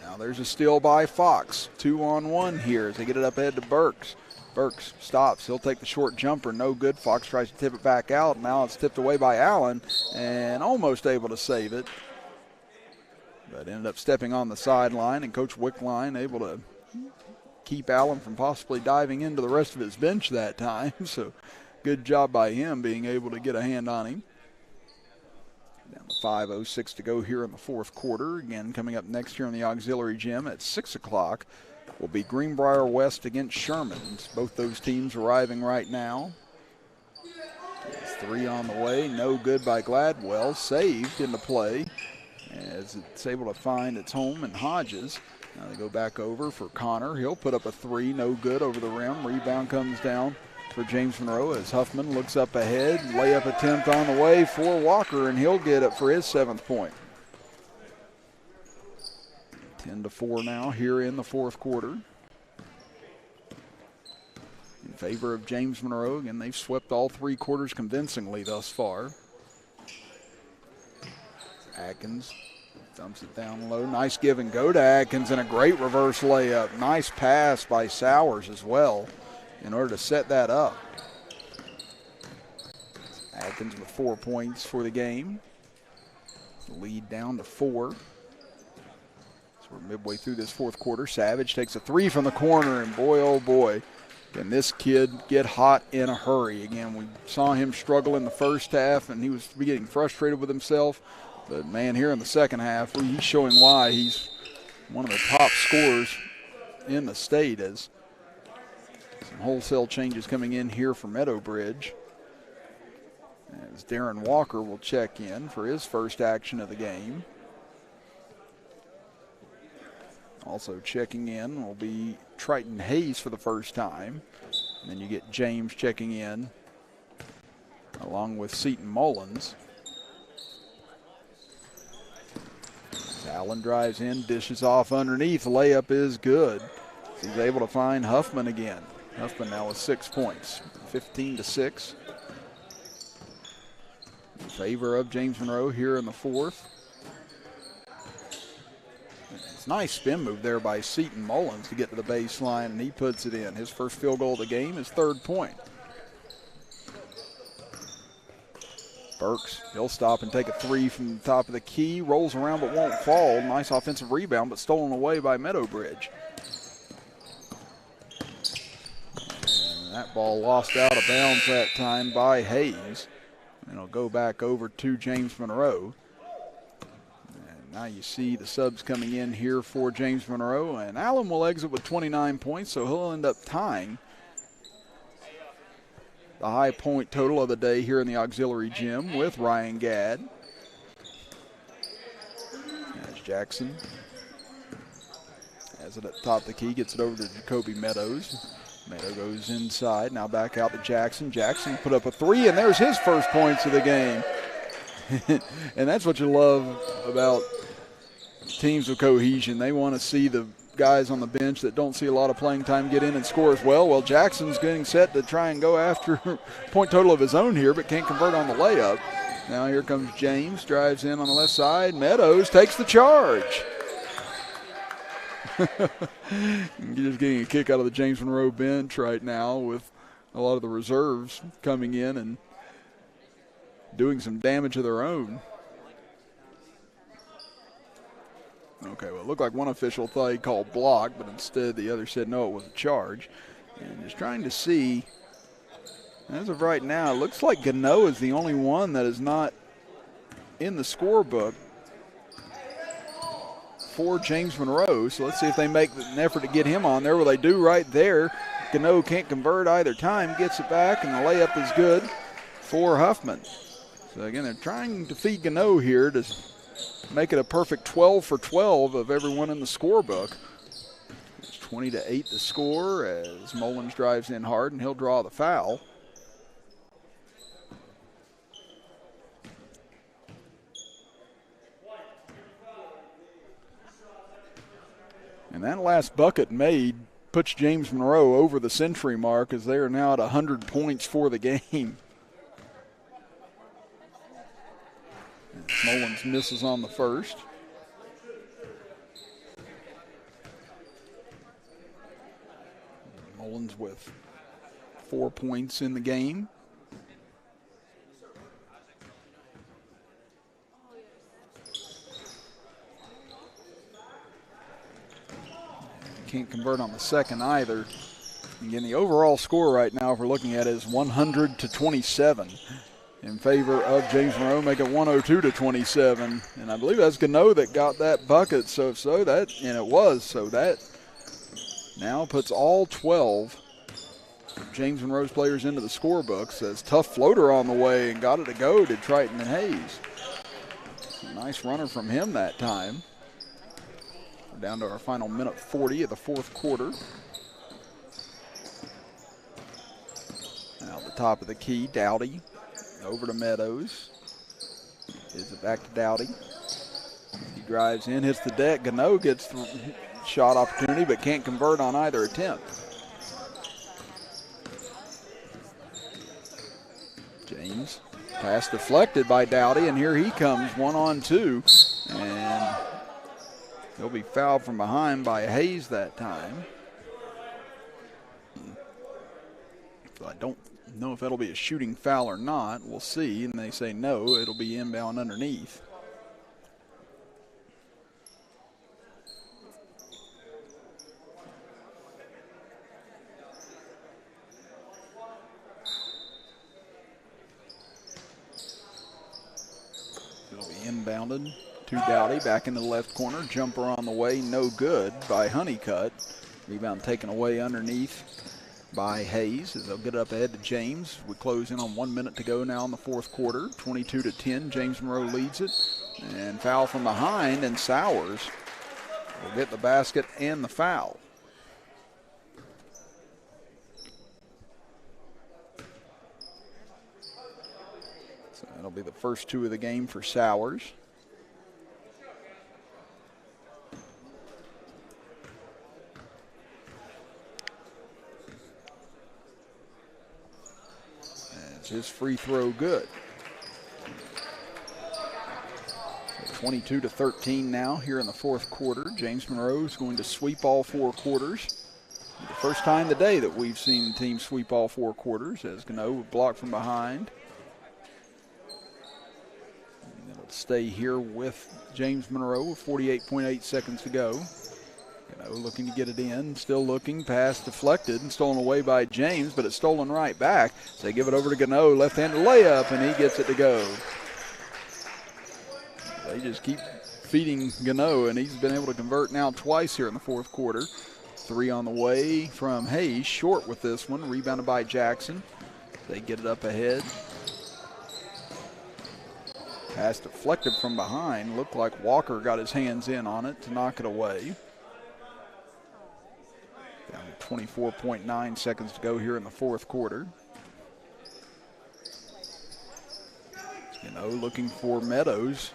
Now there's a steal by Fox. 2-on-1 here as they get it up ahead to Burks. Burks stops. He'll take the short jumper. No good. Fox tries to tip it back out. Now it's tipped away by Allen and almost able to save it. But ended up stepping on the sideline, and Coach Wickline able to keep Allen from possibly diving into the rest of his bench that time. So good job by him being able to get a hand on him. Down to 5:06 to go here in the fourth quarter. Again, coming up next here in the auxiliary gym at 6 o'clock will be Greenbrier West against Sherman. Both those teams arriving right now. There's three on the way. No good by Gladwell. Saved into play as it's able to find its home in Hodges. Now they go back over for Connor. He'll put up a three. No good over the rim. Rebound comes down for James Monroe as Huffman looks up ahead. Layup attempt on the way for Walker, and he'll get it for his 7th point. 10-4 now here in the fourth quarter. In favor of James Monroe. Again, they've swept all 3 quarters convincingly thus far. Atkins dumps it down low. Nice give and go to Atkins and a great reverse layup. Nice pass by Sowers as well in order to set that up. Atkins with 4 points for the game. The lead down to 4. So we're midway through this fourth quarter. Savage takes a three from the corner, and boy, oh boy, can this kid get hot in a hurry. Again, we saw him struggle in the first half, and he was getting frustrated with himself. But, man, here in the second half, he's showing why he's one of the top scorers in the state as some wholesale changes coming in here for Meadowbridge. As Darren Walker will check in for his first action of the game. Also checking in will be Triton Hayes for the first time. And then you get James checking in along with Seton Mullins. Allen drives in, dishes off underneath. Layup is good. He's able to find Huffman again. Huffman now with 6 points, 15-6. In favor of James Monroe here in the fourth. It's a nice spin move there by Seton Mullins to get to the baseline, and he puts it in. His first field goal of the game, his 3rd point. Burks, he'll stop and take a three from the top of the key. Rolls around but won't fall. Nice offensive rebound, but stolen away by Meadowbridge. And that ball lost out of bounds that time by Hayes. And it'll go back over to James Monroe. And now you see the subs coming in here for James Monroe. And Allen will exit with 29 points, so he'll end up tying the high point total of the day here in the auxiliary gym with Ryan Gadd. As Jackson has it at the top of the key, gets it over to Jacoby Meadows. Meadow goes inside, now back out to Jackson. Jackson put up a three, and there's his first points of the game. And that's what you love about teams with cohesion. They want to see the guys on the bench that don't see a lot of playing time get in and score as well. Well, Jackson's getting set to try and go after point total of his own here, but can't convert on the layup. Now here comes James, drives in on the left side. Meadows takes the charge. You're just getting a kick out of the James Monroe bench right now with a lot of the reserves coming in and doing some damage of their own. Okay, well, it looked like one official thought he called block, but instead the other said no, it was a charge. And just trying to see, as of right now, it looks like Gano is the only one that is not in the scorebook for James Monroe. So let's see if they make an effort to get him on there. Well, they do right there. Gano can't convert either time, gets it back, and the layup is good for Huffman. So again, they're trying to feed Gano here to make it a perfect 12 for 12 of everyone in the scorebook. It's 20-8 the score as Mullins drives in hard, and he'll draw the foul. And that last bucket made puts James Monroe over the century mark as they are now at 100 points for the game. Mullins misses on the first. Mullins with 4 points in the game. Can't convert on the second either. Again, the overall score right now, if we're looking at it, is 100-27 in favor of James Monroe, make it 102-27. And I believe that's Gano that got that bucket. So if so, that, and it was, so that now puts all 12 of James Monroe's players into the scorebook. Says tough floater on the way and got it to go to Triton and Hayes. A nice runner from him that time. We're down to our final minute 40 of the fourth quarter. Now at the top of the key, Dowdy. Over to Meadows. Gives it back to Dowdy. He drives in, hits the deck. Gano gets the shot opportunity, but can't convert on either attempt. James, pass deflected by Dowdy, and here he comes, 1-on-2. And he'll be fouled from behind by Hayes that time. So I don't know if that'll be a shooting foul or not. We'll see. And they say no, it'll be inbound underneath. It'll be inbounded to Dowdy, back in the left corner. Jumper on the way, no good by Honeycutt. Rebound taken away underneath by Hayes as they'll get it up ahead to James. We close in on 1 minute to go now in the fourth quarter. 22-10, James Monroe leads it. And foul from behind, and Sowers will get the basket and the foul. So that'll be the first two of the game for Sowers. His free throw good. So 22-13 now here in the fourth quarter. James Monroe is going to sweep all four quarters. The first time today that we've seen the team sweep all four quarters as Gano would block from behind. And it'll stay here with James Monroe with 48.8 seconds to go. Gano looking to get it in, still looking, pass deflected and stolen away by James, but it's stolen right back. So they give it over to Gano, left-handed layup, and he gets it to go. They just keep feeding Gano, and he's been able to convert now twice here in the fourth quarter. Three on the way from Hayes, short with this one, rebounded by Jackson. They get it up ahead. Pass deflected from behind. Looked like Walker got his hands in on it to knock it away. Down to 24.9 seconds to go here in the fourth quarter. Looking for Meadows.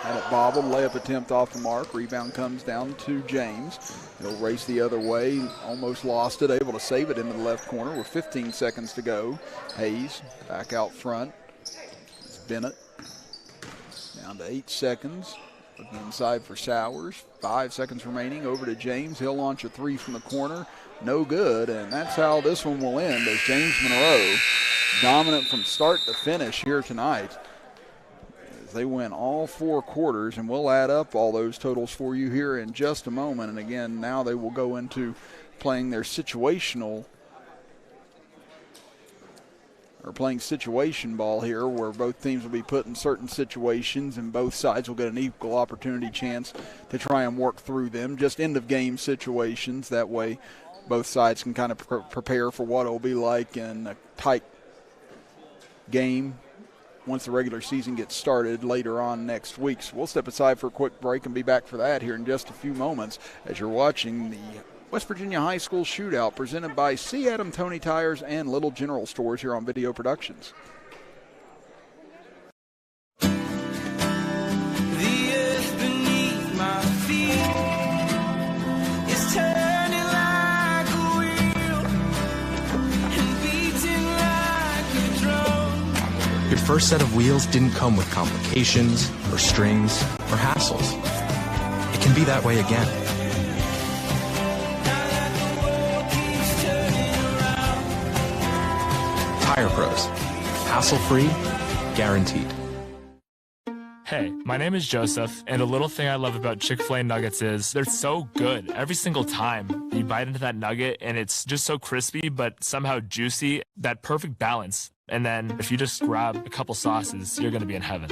Had it bobbled, layup attempt off the mark. Rebound comes down to James. He'll race the other way, almost lost it, able to save it into the left corner with 15 seconds to go. Hayes back out front. It's Bennett. Down to 8 seconds. Looking inside for Sowers. 5 seconds remaining. Over to James. He'll launch a three from the corner. No good, and that's how this one will end as James Monroe dominant from start to finish here tonight. As they win all 4 quarters, and we'll add up all those totals for you here in just a moment. And again, now they will go into playing their situation ball here, where both teams will be put in certain situations and both sides will get an equal opportunity chance to try and work through them. Just end of game situations. That way both sides can kind of prepare for what it will be like in a tight game once the regular season gets started later on next week. So we'll step aside for a quick break and be back for that here in just a few moments as you're watching the West Virginia High School Shootout presented by C. Adam Toney Tires and Little General Stores here on Video Productions. The earth beneath my feet is turning like a wheel and beating like a drum. Your first set of wheels didn't come with complications or strings or hassles. It can be that way again. Tire Pros. Hassle-free, guaranteed. Hey, my name is Joseph, and a little thing I love about Chick-fil-A nuggets is they're so good every single time. You bite into that nugget, and it's just so crispy, but somehow juicy, that perfect balance. And then if you just grab a couple sauces, you're going to be in heaven.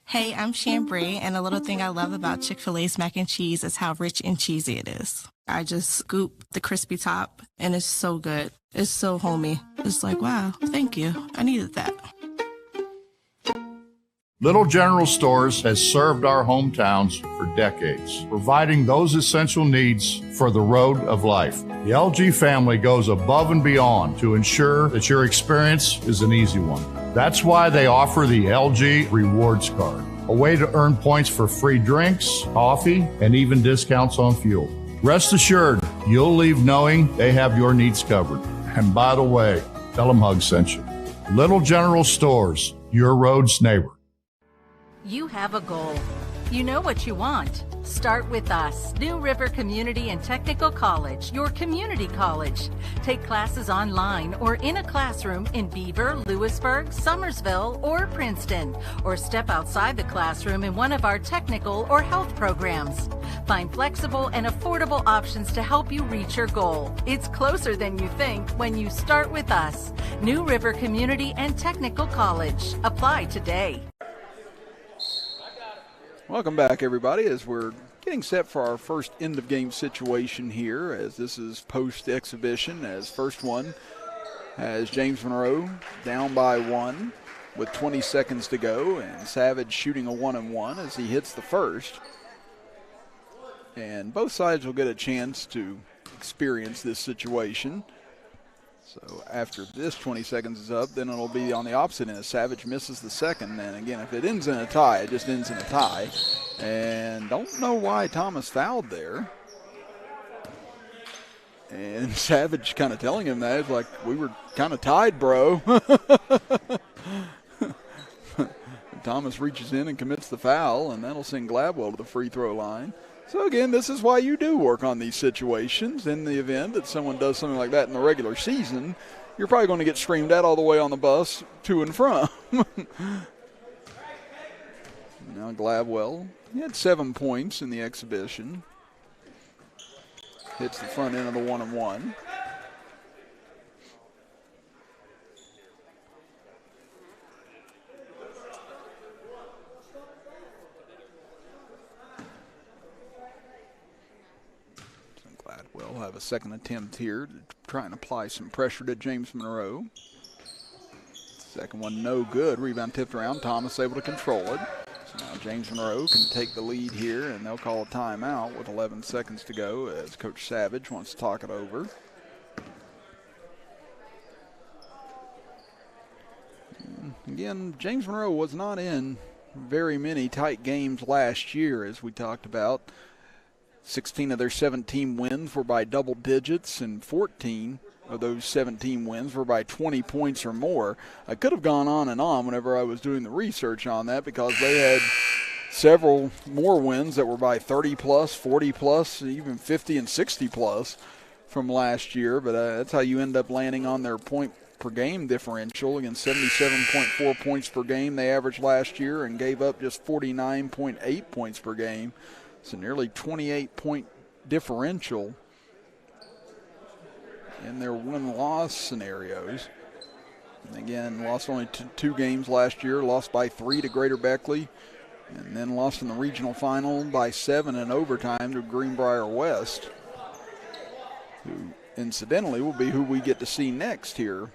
Hey, I'm Chambray, and a little thing I love about Chick-fil-A's mac and cheese is how rich and cheesy it is. I just scoop the crispy top, and it's so good. It's so homey. It's like, wow, thank you. I needed that. Little General Stores has served our hometowns for decades, providing those essential needs for the road of life. The LG family goes above and beyond to ensure that your experience is an easy one. That's why they offer the LG Rewards Card, a way to earn points for free drinks, coffee, and even discounts on fuel. Rest assured, you'll leave knowing they have your needs covered. And by the way, tell them Hug sent you. Little General Stores, your road's neighbor. You have a goal. You know what you want. Start with us. New River Community and Technical College, your community college. Take classes online or in a classroom in Beaver, Lewisburg, Summersville, or Princeton. Or step outside the classroom in one of our technical or health programs. Find flexible and affordable options to help you reach your goal. It's closer than you think when you start with us. New River Community and Technical College. Apply today. Welcome back, everybody, as we're getting set for our first end-of-game situation here, as this is post-exhibition, as first one has James Monroe down by 1 with 20 seconds to go, and Savage shooting a 1-and-1 as he hits the first. And both sides will get a chance to experience this situation. So after this 20 seconds is up, then it'll be on the opposite end. Savage misses the second, and again, if it ends in a tie, it just ends in a tie. And don't know why Thomas fouled there. And Savage kind of telling him that. It's like, we were kind of tied, bro. Thomas reaches in and commits the foul, and that'll send Gladwell to the free throw line. So, again, this is why you do work on these situations. In the event that someone does something like that in the regular season, you're probably going to get screamed at all the way on the bus to and from. Now Gladwell, he had 7 points in the exhibition. Hits the front end of the 1-and-1. We'll have a second attempt here to try and apply some pressure to James Monroe. Second one no good. Rebound tipped around. Thomas able to control it. So now James Monroe can take the lead here, and they'll call a timeout with 11 seconds to go as Coach Savage wants to talk it over. Again, James Monroe was not in very many tight games last year, as we talked about. 16 of their 17 wins were by double digits, and 14 of those 17 wins were by 20 points or more. I could have gone on and on whenever I was doing the research on that, because they had several more wins that were by 30-plus, 40-plus, even 50 and 60-plus from last year. But that's how you end up landing on their point-per-game differential. Again, 77.4 points per game they averaged last year and gave up just 49.8 points per game. So nearly 28-point differential in their win-loss scenarios. And again, lost only two games last year, lost by 3 to Greater Beckley, and then lost in the regional final by 7 in overtime to Greenbrier West, who incidentally will be who we get to see next here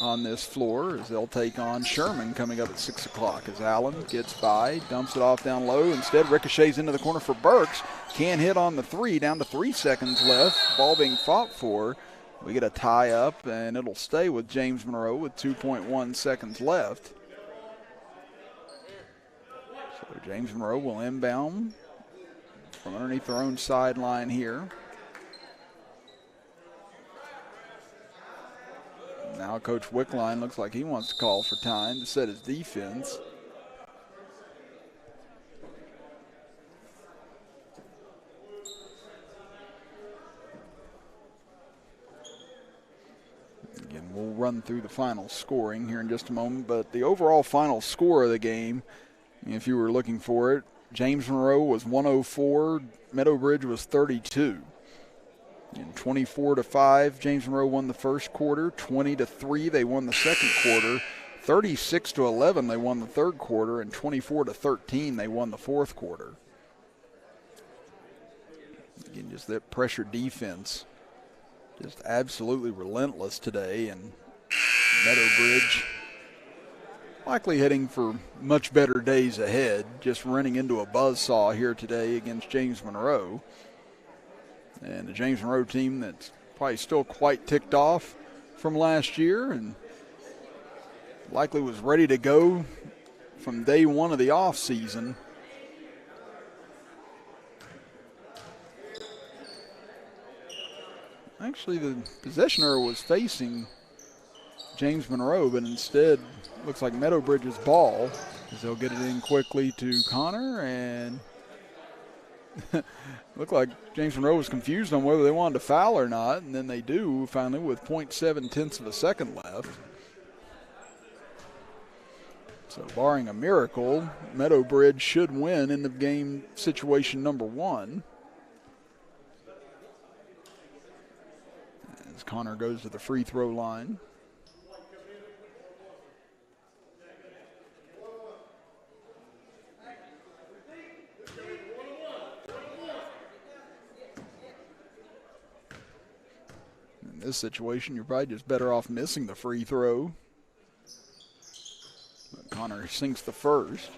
on this floor, as they'll take on Sherman coming up at 6 o'clock. As Allen gets by, dumps it off down low. Instead, ricochets into the corner for Burks. Can't hit on the three, down to 3 seconds left. Ball being fought for. We get a tie up, and it'll stay with James Monroe with 2.1 seconds left. So James Monroe will inbound from underneath their own sideline here. Now Coach Wickline looks like he wants to call for time to set his defense. Again, we'll run through the final scoring here in just a moment, but the overall final score of the game, if you were looking for it, James Monroe was 104, Meadowbridge was 32. And 24-5, James Monroe won the first quarter. 20-3, they won the second quarter. 36-11, they won the third quarter, and 24-13, they won the fourth quarter. Again, just that pressure defense, just absolutely relentless today, and Meadowbridge likely heading for much better days ahead, just running into a buzzsaw here today against James Monroe. And the James Monroe team that's probably still quite ticked off from last year and likely was ready to go from day one of the offseason. Actually, the possessioner was facing James Monroe, but instead looks like Meadowbridge's ball, as they'll get it in quickly to Connor, and looked like James Monroe was confused on whether they wanted to foul or not, and then they do finally with 0.7 of a second left. So barring a miracle, Meadowbridge should win in the game situation number 1. As Connor goes to the free throw line. In this situation, you're probably just better off missing the free throw. But Connor sinks the first.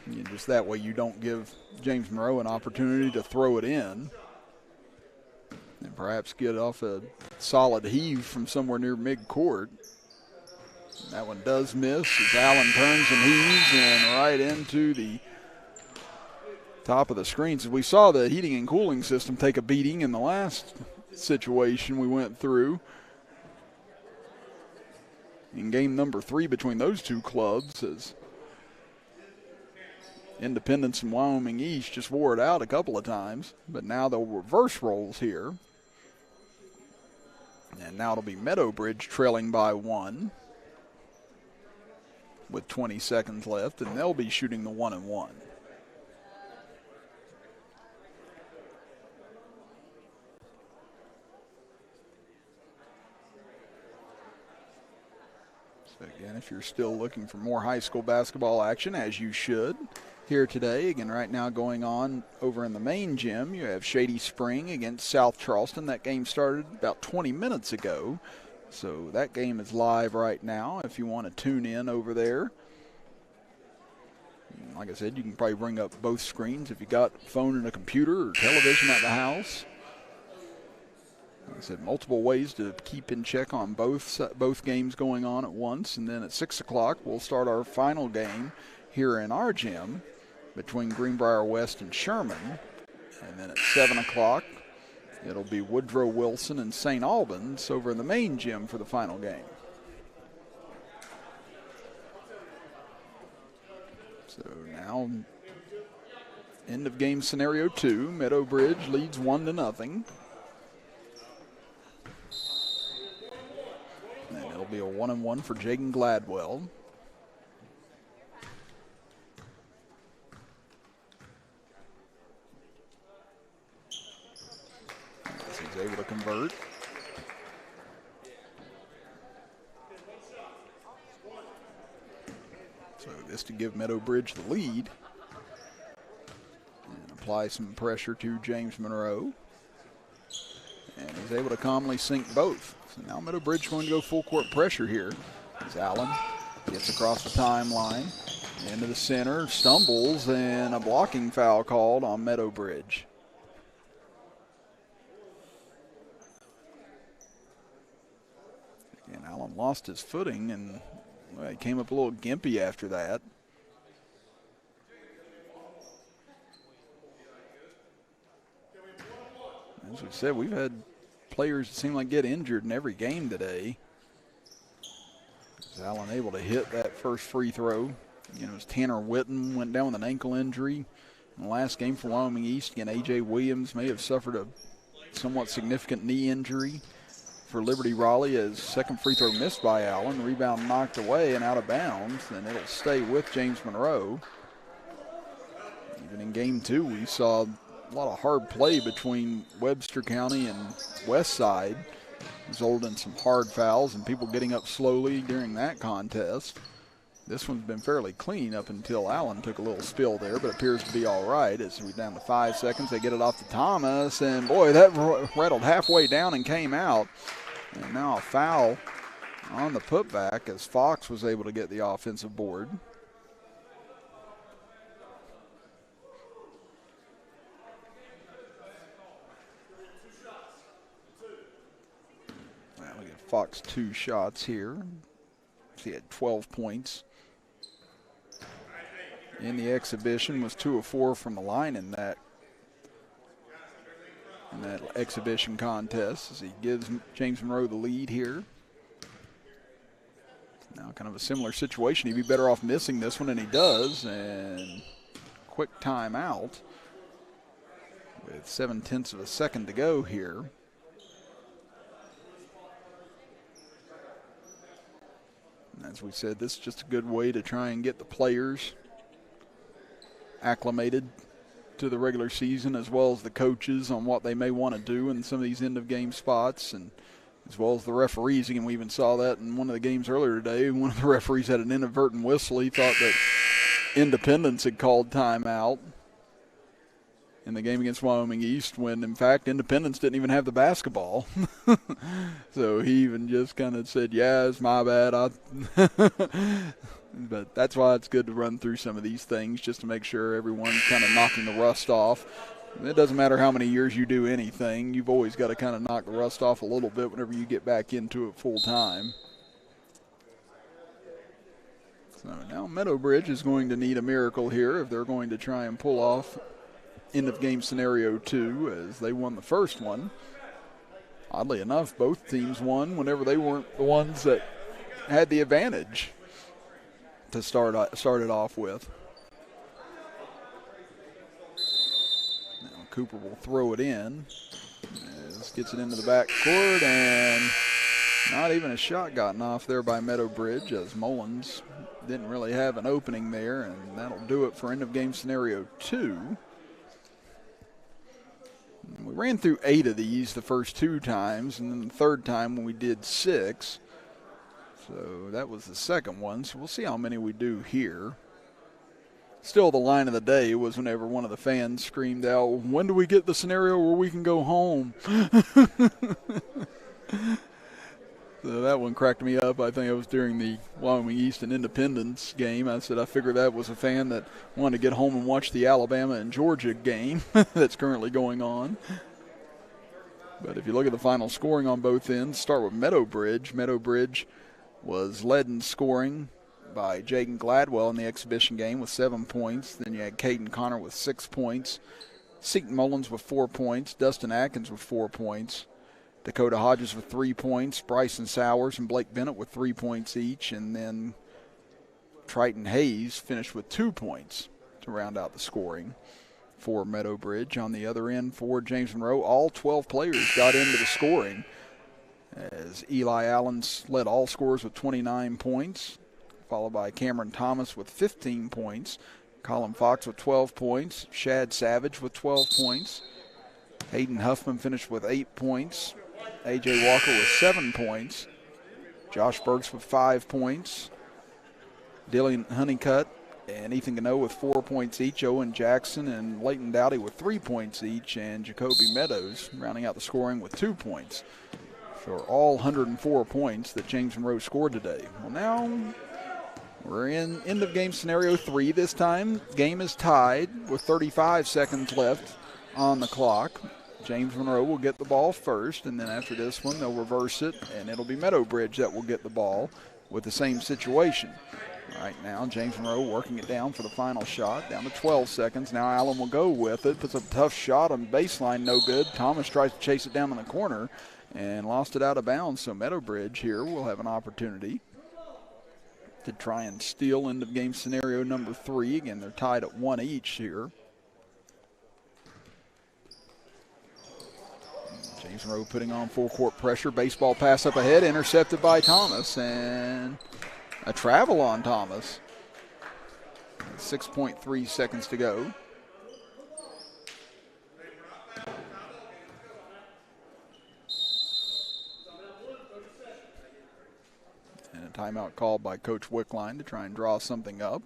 And just that way you don't give James Monroe an opportunity to throw it in and perhaps get off a solid heave from somewhere near midcourt. That one does miss as Allen turns and heaves and right into the top of the screens. We saw the heating and cooling system take a beating in the last situation we went through in game number 3 between those two clubs, as Independence and Wyoming East just wore it out a couple of times, but now they'll reverse roles here. And now it'll be Meadowbridge trailing by 1 with 20 seconds left, and they'll be shooting the 1-and-1. So again, if you're still looking for more high school basketball action, as you should, here today, again, right now going on over in the main gym, you have Shady Spring against South Charleston. That game started about 20 minutes ago, so that game is live right now if you want to tune in over there. Like I said, you can probably bring up both screens if you got a phone and a computer or television at the house. Like I said, multiple ways to keep in check on both games going on at once. And then at 6 o'clock, we'll start our final game here in our gym between Greenbrier West and Sherman. And then at 7 o'clock, it'll be Woodrow Wilson and St. Albans over in the main gym for the final game. So now, end of game scenario 2. Meadow Bridge leads 1-0. And it'll be a 1-1 for Jaden Gladwell. As he's able to convert. So this to give Meadow Bridge the lead. And apply some pressure to James Monroe. And he's able to calmly sink both. So now Meadow Bridge going to go full court pressure here. As Allen gets across the timeline, into the center, stumbles, and a blocking foul called on Meadow Bridge. And Allen lost his footing, and well, he came up a little gimpy after that. As we said, we've had players that seem like get injured in every game today. Is Allen able to hit that first free throw? You know, as Tanner Witten went down with an ankle injury in the last game for Wyoming East. Again, A.J. Williams may have suffered a somewhat significant knee injury for Liberty Raleigh, as second free throw missed by Allen. Rebound knocked away and out of bounds, and it'll stay with James Monroe. Even in game 2, we saw a lot of hard play between Webster County and Westside, resulted in some hard fouls and people getting up slowly during that contest. This one's been fairly clean up until Allen took a little spill there, but appears to be all right. As we're down to 5 seconds, they get it off to Thomas, and boy, that rattled halfway down and came out. And now a foul on the putback as Fox was able to get the offensive board. We get Fox 2 shots here. He had 12 points in the exhibition, was 2 of 4 from the line in that exhibition contest, as he gives James Monroe the lead here. Now kind of a similar situation. He'd be better off missing this one, and he does. And quick timeout with 0.7 of a second to go here. As we said, this is just a good way to try and get the players acclimated to the regular season, as well as the coaches on what they may want to do in some of these end-of-game spots, and as well as the referees. And we even saw that in one of the games earlier today. One of the referees had an inadvertent whistle. He thought that Independence had called timeout in the game against Wyoming East, when in fact Independence didn't even have the basketball. So he even just kind of said, yeah, it's my bad. But that's why it's good to run through some of these things, just to make sure everyone's kind of knocking the rust off. It doesn't matter how many years you do anything, you've always got to kind of knock the rust off a little bit whenever you get back into it full time. So now Meadow Bridge is going to need a miracle here if they're going to try and pull off end of game scenario 2, as they won the first one. Oddly enough, both teams won whenever they weren't the ones that had the advantage to start it off with. Now Cooper will throw it in. As gets it into the back court, and not even a shot gotten off there by Meadow Bridge, as Mullins didn't really have an opening there, and that'll do it for end of game scenario 2. We ran through 8 of these the first 2 times, and then the third time when we did 6. So that was the second one, so we'll see how many we do here. Still, the line of the day was whenever one of the fans screamed out, when do we get the scenario where we can go home? So that one cracked me up. I think it was during the Wyoming East and Independence game. I said I figured that was a fan that wanted to get home and watch the Alabama and Georgia game that's currently going on. But if you look at the final scoring on both ends, start with Meadow Bridge. Meadow Bridge was led in scoring by Jaden Gladwell in the exhibition game with 7 points. Then you had Caden Connor with 6 points. Seton Mullins with 4 points. Dustin Atkins with 4 points. Dakota Hodges with 3 points. Bryson Sowers and Blake Bennett with 3 points each. And then Triton Hayes finished with 2 points to round out the scoring for Meadow Bridge. On the other end for James Monroe, all 12 players got into the scoring, as Eli Allen led all scorers with 29 points, followed by Cameron Thomas with 15 points, Colin Fox with 12 points, Shad Savage with 12 points, Hayden Huffman finished with 8 points, A.J. Walker with 7 points, Josh Burks with 5 points, Dylan Honeycutt and Ethan Gano with 4 points each, Owen Jackson and Leighton Dowdy with 3 points each, and Jacoby Meadows rounding out the scoring with 2 points. For all 104 points that James Monroe scored today. Well, now we're in end of game scenario 3 this time. Game is tied with 35 seconds left on the clock. James Monroe will get the ball first, and then after this one, they'll reverse it, and it'll be Meadow Bridge that will get the ball with the same situation. Right now, James Monroe working it down for the final shot, down to 12 seconds. Now Allen will go with it, puts up a tough shot on baseline, no good. Thomas tries to chase it down in the corner and lost it out of bounds, so Meadow Bridge here will have an opportunity to try and steal end of game scenario number 3. Again, they're tied at 1 each here. James Monroe putting on full court pressure. Baseball pass up ahead, intercepted by Thomas, and a travel on Thomas. 6.3 seconds to go. And a timeout called by Coach Wickline to try and draw something up.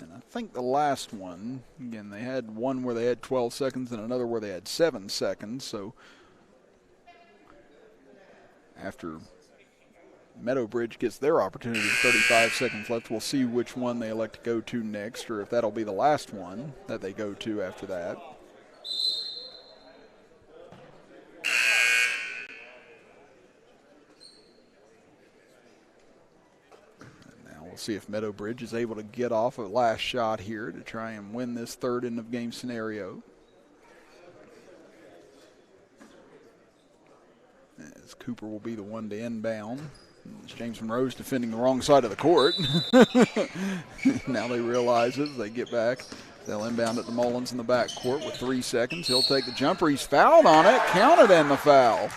I think the last one, again, they had one where they had 12 seconds and another where they had 7 seconds. So after Meadow Bridge gets their opportunity with 35 seconds left, we'll see which one they elect to go to next, or if that'll be the last one that they go to after that. See if Meadow Bridge is able to get off a last shot here to try and win this third end of game scenario. As Cooper will be the one to inbound. As James Monroe's defending the wrong side of the court. Now they realize it as they get back. They'll inbound it to Mullins in the backcourt with 3 seconds. He'll take the jumper. He's fouled on it. Counted in the foul.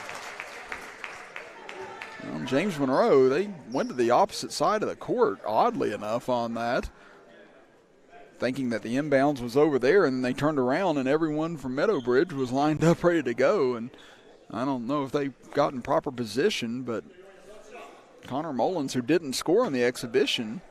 James Monroe, they went to the opposite side of the court, oddly enough, on that, thinking that the inbounds was over there, and then they turned around and everyone from Meadow Bridge was lined up ready to go. And I don't know if they got in proper position, but Connor Mullins, who didn't score in the exhibition,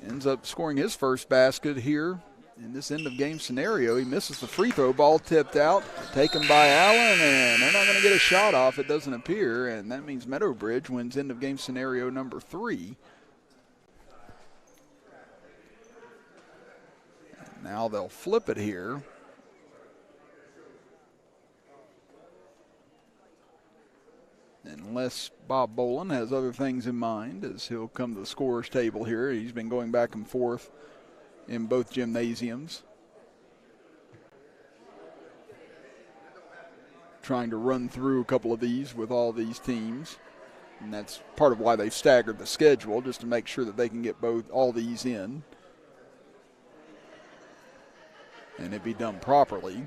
ends up scoring his first basket here in this end of game scenario. He misses the free throw, ball tipped out, taken by Allen, and they're not going to get a shot off, it doesn't appear, and that means Meadow Bridge wins end of game scenario number 3. And now they'll flip it here. Unless Bob Bolin has other things in mind, as he'll come to the scorer's table here. He's been going back and forth in both gymnasiums, trying to run through a couple of these with all these teams, and that's part of why they've staggered the schedule, just to make sure that they can get all these in and it be done properly.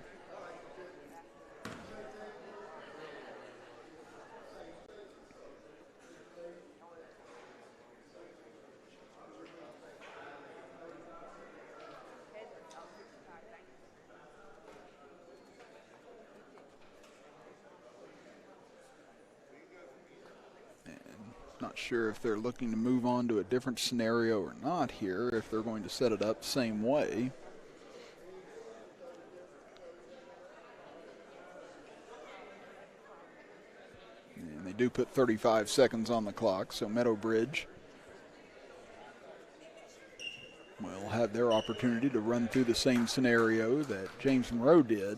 Not sure if they're looking to move on to a different scenario or not here, if they're going to set it up the same way. And they do put 35 seconds on the clock, so Meadow Bridge will have their opportunity to run through the same scenario that James Monroe did.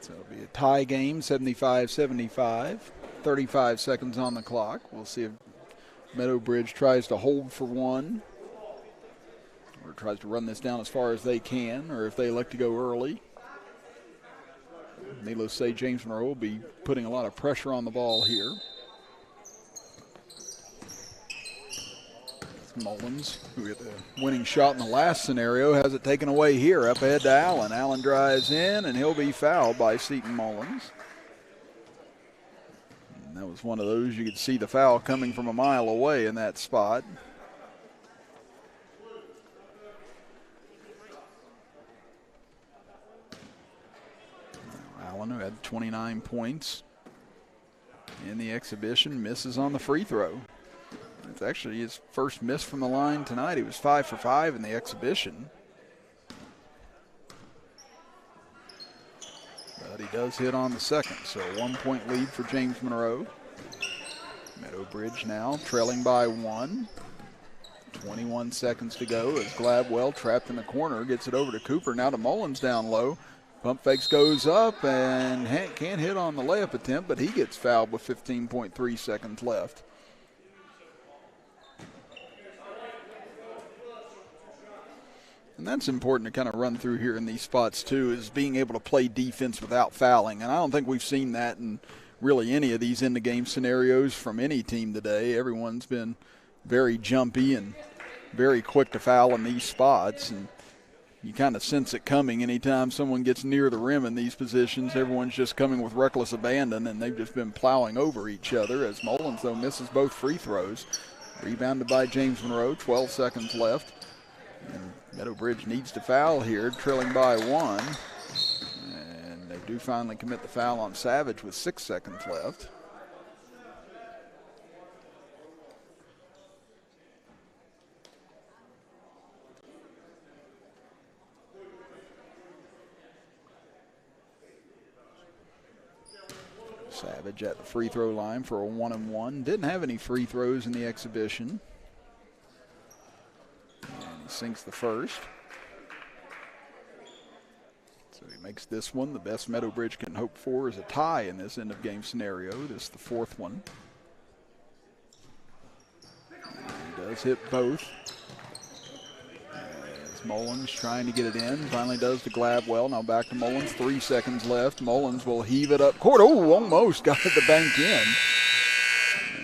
So it'll be a tie game, 75-75. 35 seconds on the clock. We'll see if Meadow Bridge tries to hold for one, or tries to run this down as far as they can, or if they elect to go early. Needless to say, James Monroe will be putting a lot of pressure on the ball here. Mullins, who hit the winning shot in the last scenario, has it taken away here. Up ahead to Allen. Allen drives in, and he'll be fouled by Seton Mullins. And that was one of those, you could see the foul coming from a mile away in that spot. Allen, who had 29 points in the exhibition, misses on the free throw. It's actually his first miss from the line tonight. He was 5 for 5 in the exhibition. But he does hit on the second, so a 1-point lead for James Monroe. Meadow Bridge now trailing by 1. 21 seconds to go as Gladwell, trapped in the corner, gets it over to Cooper. Now to Mullins down low. Pump fakes, goes up, and can't hit on the layup attempt, but he gets fouled with 15.3 seconds left. And that's important to kind of run through here in these spots too, is being able to play defense without fouling. And I don't think we've seen that in really any of these end-of-game scenarios from any team today. Everyone's been very jumpy and very quick to foul in these spots. And you kind of sense it coming anytime someone gets near the rim in these positions. Everyone's just coming with reckless abandon, and they've just been plowing over each other, as Mullins, though, misses both free throws. Rebounded by James Monroe, 12 seconds left. And Meadow Bridge needs to foul here, trailing by 1. And they do finally commit the foul on Savage with 6 seconds left. Savage at the free throw line for a 1-and-1. Didn't have any free throws in the exhibition. He sinks the first. So he makes this one. The best Meadow Bridge can hope for is a tie in this end-of-game scenario. This is the fourth one. And he does hit both. As Mullins trying to get it in. Finally does to Gladwell. Now back to Mullins. 3 seconds left. Mullins will heave it up court. Oh, almost got the bank in.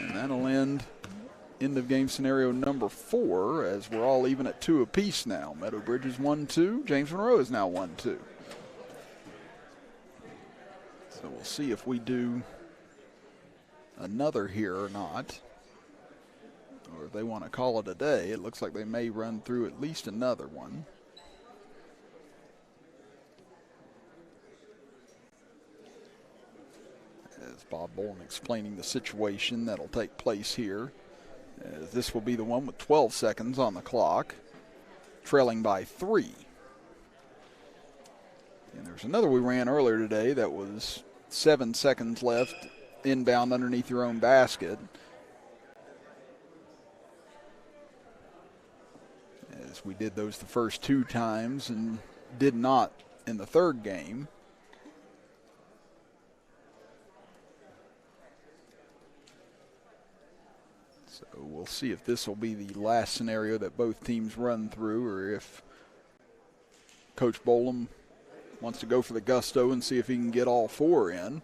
And that'll end end-of-game scenario number 4, as we're all even at 2 apiece now. Meadow Bridge is 1-2. James Monroe is now 1-2. So we'll see if we do another here or not, or if they want to call it a day. It looks like they may run through at least another one. As Bob Bolin explaining the situation that'll take place here. This will be the one with 12 seconds on the clock, trailing by 3. And there's another we ran earlier today that was 7 seconds left, inbound underneath your own basket. As we did those the first 2 times and did not in the third game. So we'll see if this will be the last scenario that both teams run through, or if Coach Bolam wants to go for the gusto and see if he can get all 4 in.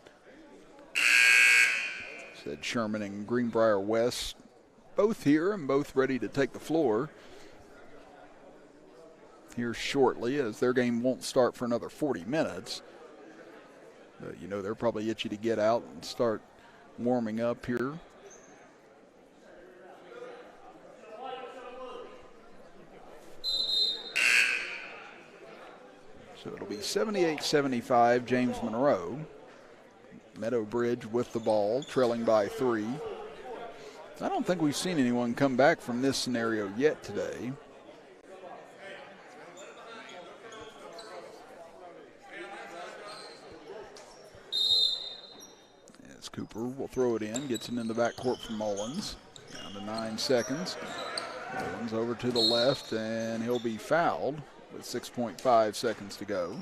Said Sherman and Greenbrier West both here and both ready to take the floor here shortly, as their game won't start for another 40 minutes. But, you know, they're probably itchy to get out and start warming up here. So it'll be 78-75, James Monroe. Meadow Bridge with the ball, trailing by 3. I don't think we've seen anyone come back from this scenario yet today. As Cooper will throw it in, gets it in the backcourt from Mullins. Down to 9 seconds. Mullins over to the left, and he'll be fouled with 6.5 seconds to go.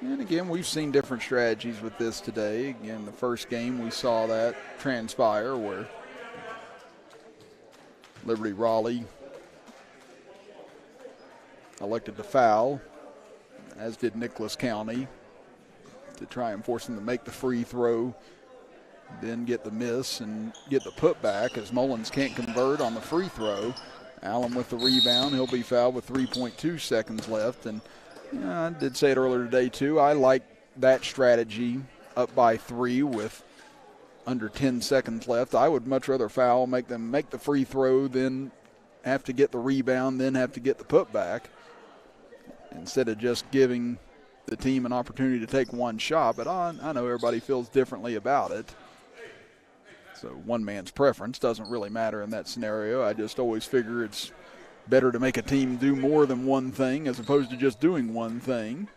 And again, we've seen different strategies with this today. Again, the first game we saw that transpire where Liberty Raleigh elected to foul, as did Nicholas County, to try and force them to make the free throw, then get the miss and get the putback as Mullins can't convert on the free throw. Allen with the rebound. He'll be fouled with 3.2 seconds left. And I did say it earlier today, too. I like that strategy up by 3 with under 10 seconds left. I would much rather foul, make them make the free throw, then have to get the rebound, then have to get the putback, instead of just giving the team an opportunity to take one shot. But I know everybody feels differently about it. So one man's preference doesn't really matter in that scenario. I just always figure it's better to make a team do more than one thing as opposed to just doing one thing.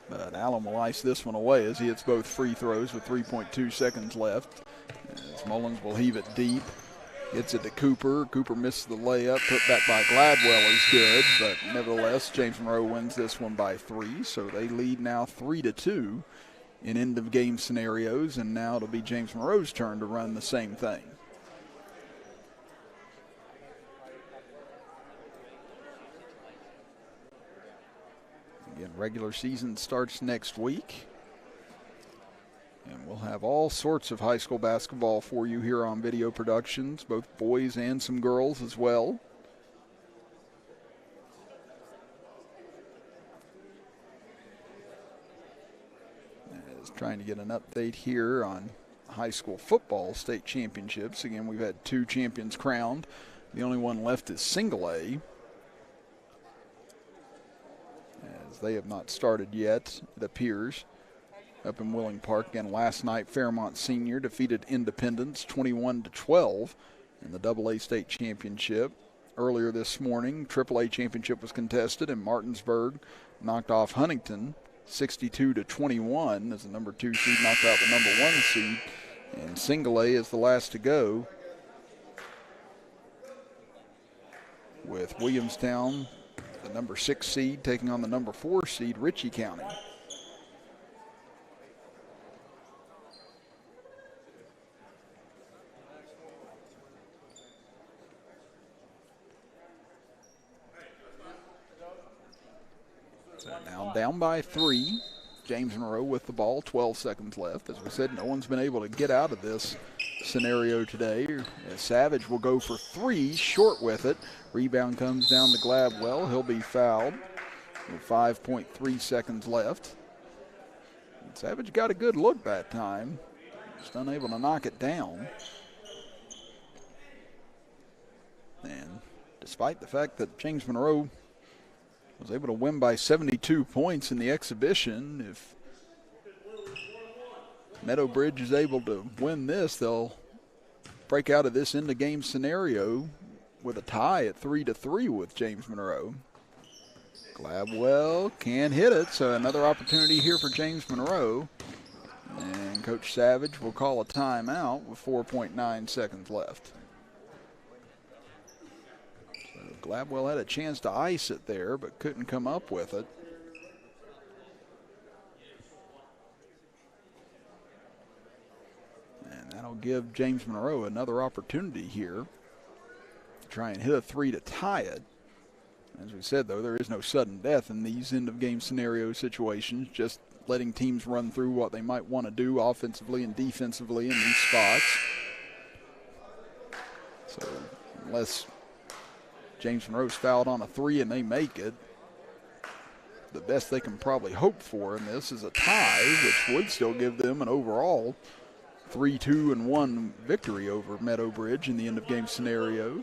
But Allen will ice this one away as he hits both free throws with 3.2 seconds left. As Mullins will heave it deep. Gets it to Cooper. Cooper misses the layup. Put back by Gladwell is good. But nevertheless, James Monroe wins this one by 3. So they lead now 3-2 in end-of-game scenarios. And now it'll be James Monroe's turn to run the same thing. Again, regular season starts next week. And we'll have all sorts of high school basketball for you here on Video Productions, both boys and some girls as well. As trying to get an update here on high school football state championships. Again, we've had 2 champions crowned. The only one left is single A, as they have not started yet, it appears. Up in Willing Park again last night, Fairmont Senior defeated Independence 21-12 in the AA state championship. Earlier this morning, AAA championship was contested, and Martinsburg knocked off Huntington 62-21 as the number 2 seed knocked out the number 1 seed. And single A is the last to go, with Williamstown, the number 6 seed, taking on the number 4 seed, Ritchie County. Now down by 3. James Monroe with the ball, 12 seconds left. As we said, no one's been able to get out of this scenario today. As Savage will go for 3, short with it. Rebound comes down to Gladwell. He'll be fouled with 5.3 seconds left. And Savage got a good look that time, just unable to knock it down. And despite the fact that James Monroe was able to win by 72 points in the exhibition, if Meadow Bridge is able to win this, they'll break out of this end-of-game scenario with a tie at 3-3 with James Monroe. Gladwell can hit it, so another opportunity here for James Monroe. And Coach Savage will call a timeout with 4.9 seconds left. Gladwell had a chance to ice it there, but couldn't come up with it. And that'll give James Monroe another opportunity here to try and hit a 3 to tie it. As we said, though, there is no sudden death in these end-of-game scenario situations, just letting teams run through what they might want to do offensively and defensively in these spots. So unless James Monroe's fouled on a 3 and they make it, the best they can probably hope for in this is a tie, which would still give them an overall 3-2-1 victory over Meadow Bridge in the end-of-game scenario.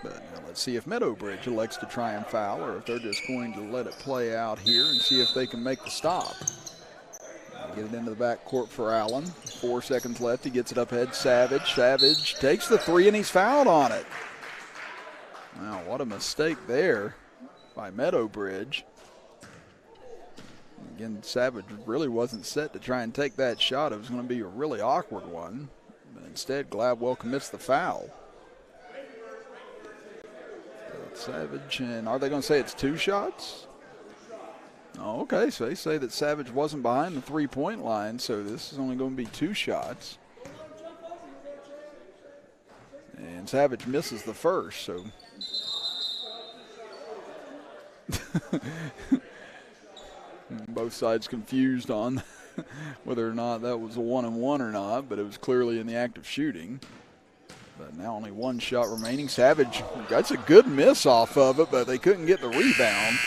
But now let's see if Meadow Bridge elects to try and foul, or if they're just going to let it play out here and see if they can make the stop. Get it into the backcourt for Allen. 4 seconds left. He gets it up ahead. Savage. Savage takes the 3 and he's fouled on it. Wow, what a mistake there by Meadow Bridge. Again, Savage really wasn't set to try and take that shot. It was going to be a really awkward one. But instead, Gladwell commits the foul. Savage, and are they going to say it's 2 shots? Oh, okay, so they say that Savage wasn't behind the three-point line, so this is only going to be 2 shots. And Savage misses the first, so. Both sides confused on whether or not that was a 1-and-1 or not, but it was clearly in the act of shooting. But now only 1 shot remaining. Savage, that's a good miss off of it, but they couldn't get the rebound.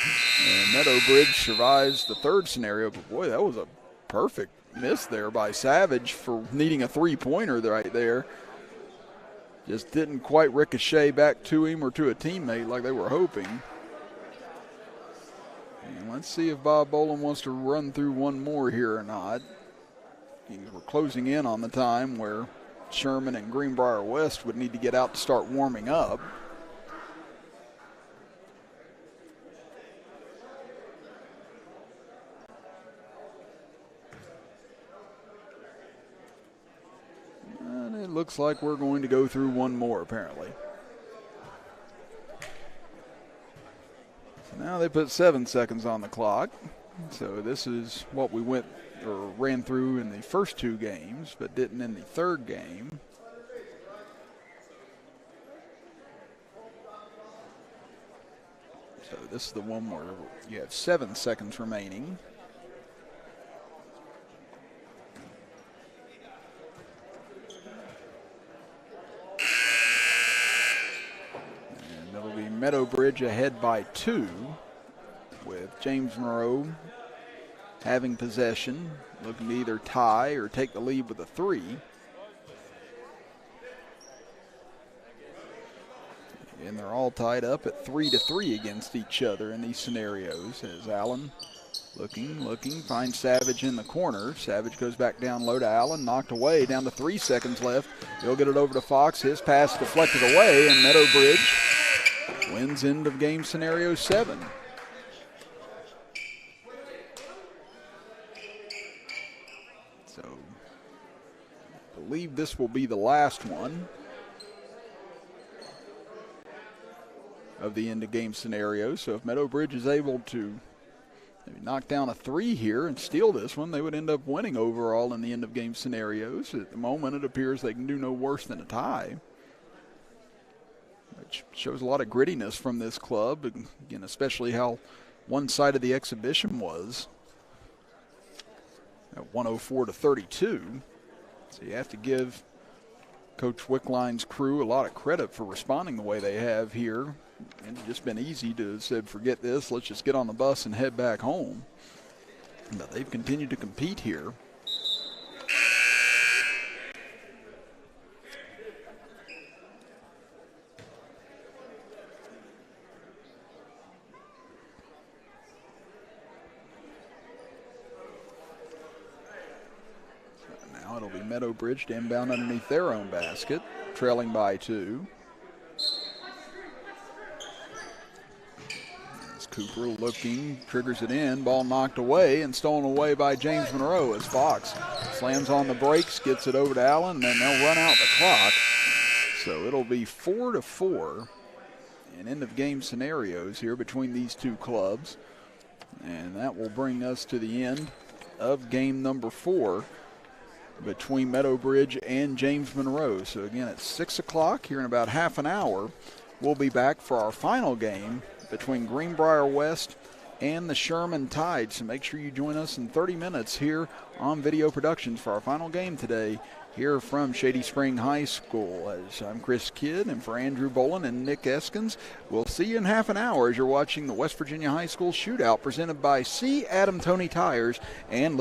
And Meadow Bridge survives the third scenario. But boy, that was a perfect miss there by Savage for needing a three-pointer right there. Just didn't quite ricochet back to him or to a teammate like they were hoping. And let's see if Bob Boland wants to run through one more here or not. We're closing in on the time where Sherman and Greenbrier West would need to get out to start warming up. And it looks like we're going to go through one more, apparently. So now they put 7 seconds on the clock. So this is what we ran through in the first 2 games, but didn't in the third game. So this is the one where you have 7 seconds remaining. And it'll be Meadow Bridge ahead by 2, with James Monroe having possession, looking to either tie or take the lead with a 3. And they're all tied up at 3-3 against each other in these scenarios. As Allen looking, finds Savage in the corner. Savage goes back down low to Allen, knocked away, down to 3 seconds left. He'll get it over to Fox. His pass deflected away, and Meadow Bridge wins end of game scenario 7. So I believe this will be the last one of the end of game scenario. So if Meadow Bridge is able to maybe knock down a 3 here and steal this one, they would end up winning overall in the end of game scenarios. At the moment, it appears they can do no worse than a tie, which shows a lot of grittiness from this club. Again, especially how one-sided the exhibition was at 104-32. So you have to give Coach Wickline's crew a lot of credit for responding the way they have here. It's just been easy to have said, forget this, let's just get on the bus and head back home. But they've continued to compete here. Now it'll be Meadow Bridge to inbound underneath their own basket, trailing by 2. Cooper looking, triggers it in, ball knocked away and stolen away by James Monroe as Fox slams on the brakes, gets it over to Allen, and then they'll run out the clock. So it'll be 4-4 in end of game scenarios here between these two clubs. And that will bring us to the end of game number 4 between Meadow Bridge and James Monroe. So again, at 6 o'clock here in about half an hour, we'll be back for our final game between Greenbrier West and the Sherman Tide. So make sure you join us in 30 minutes here on Video Productions for our final game today here from Shady Spring High School. As I'm Chris Kidd, and for Andrew Boland and Nick Eskins, we'll see you in half an hour as you're watching the West Virginia High School Shootout presented by C. Adam Toney Tires and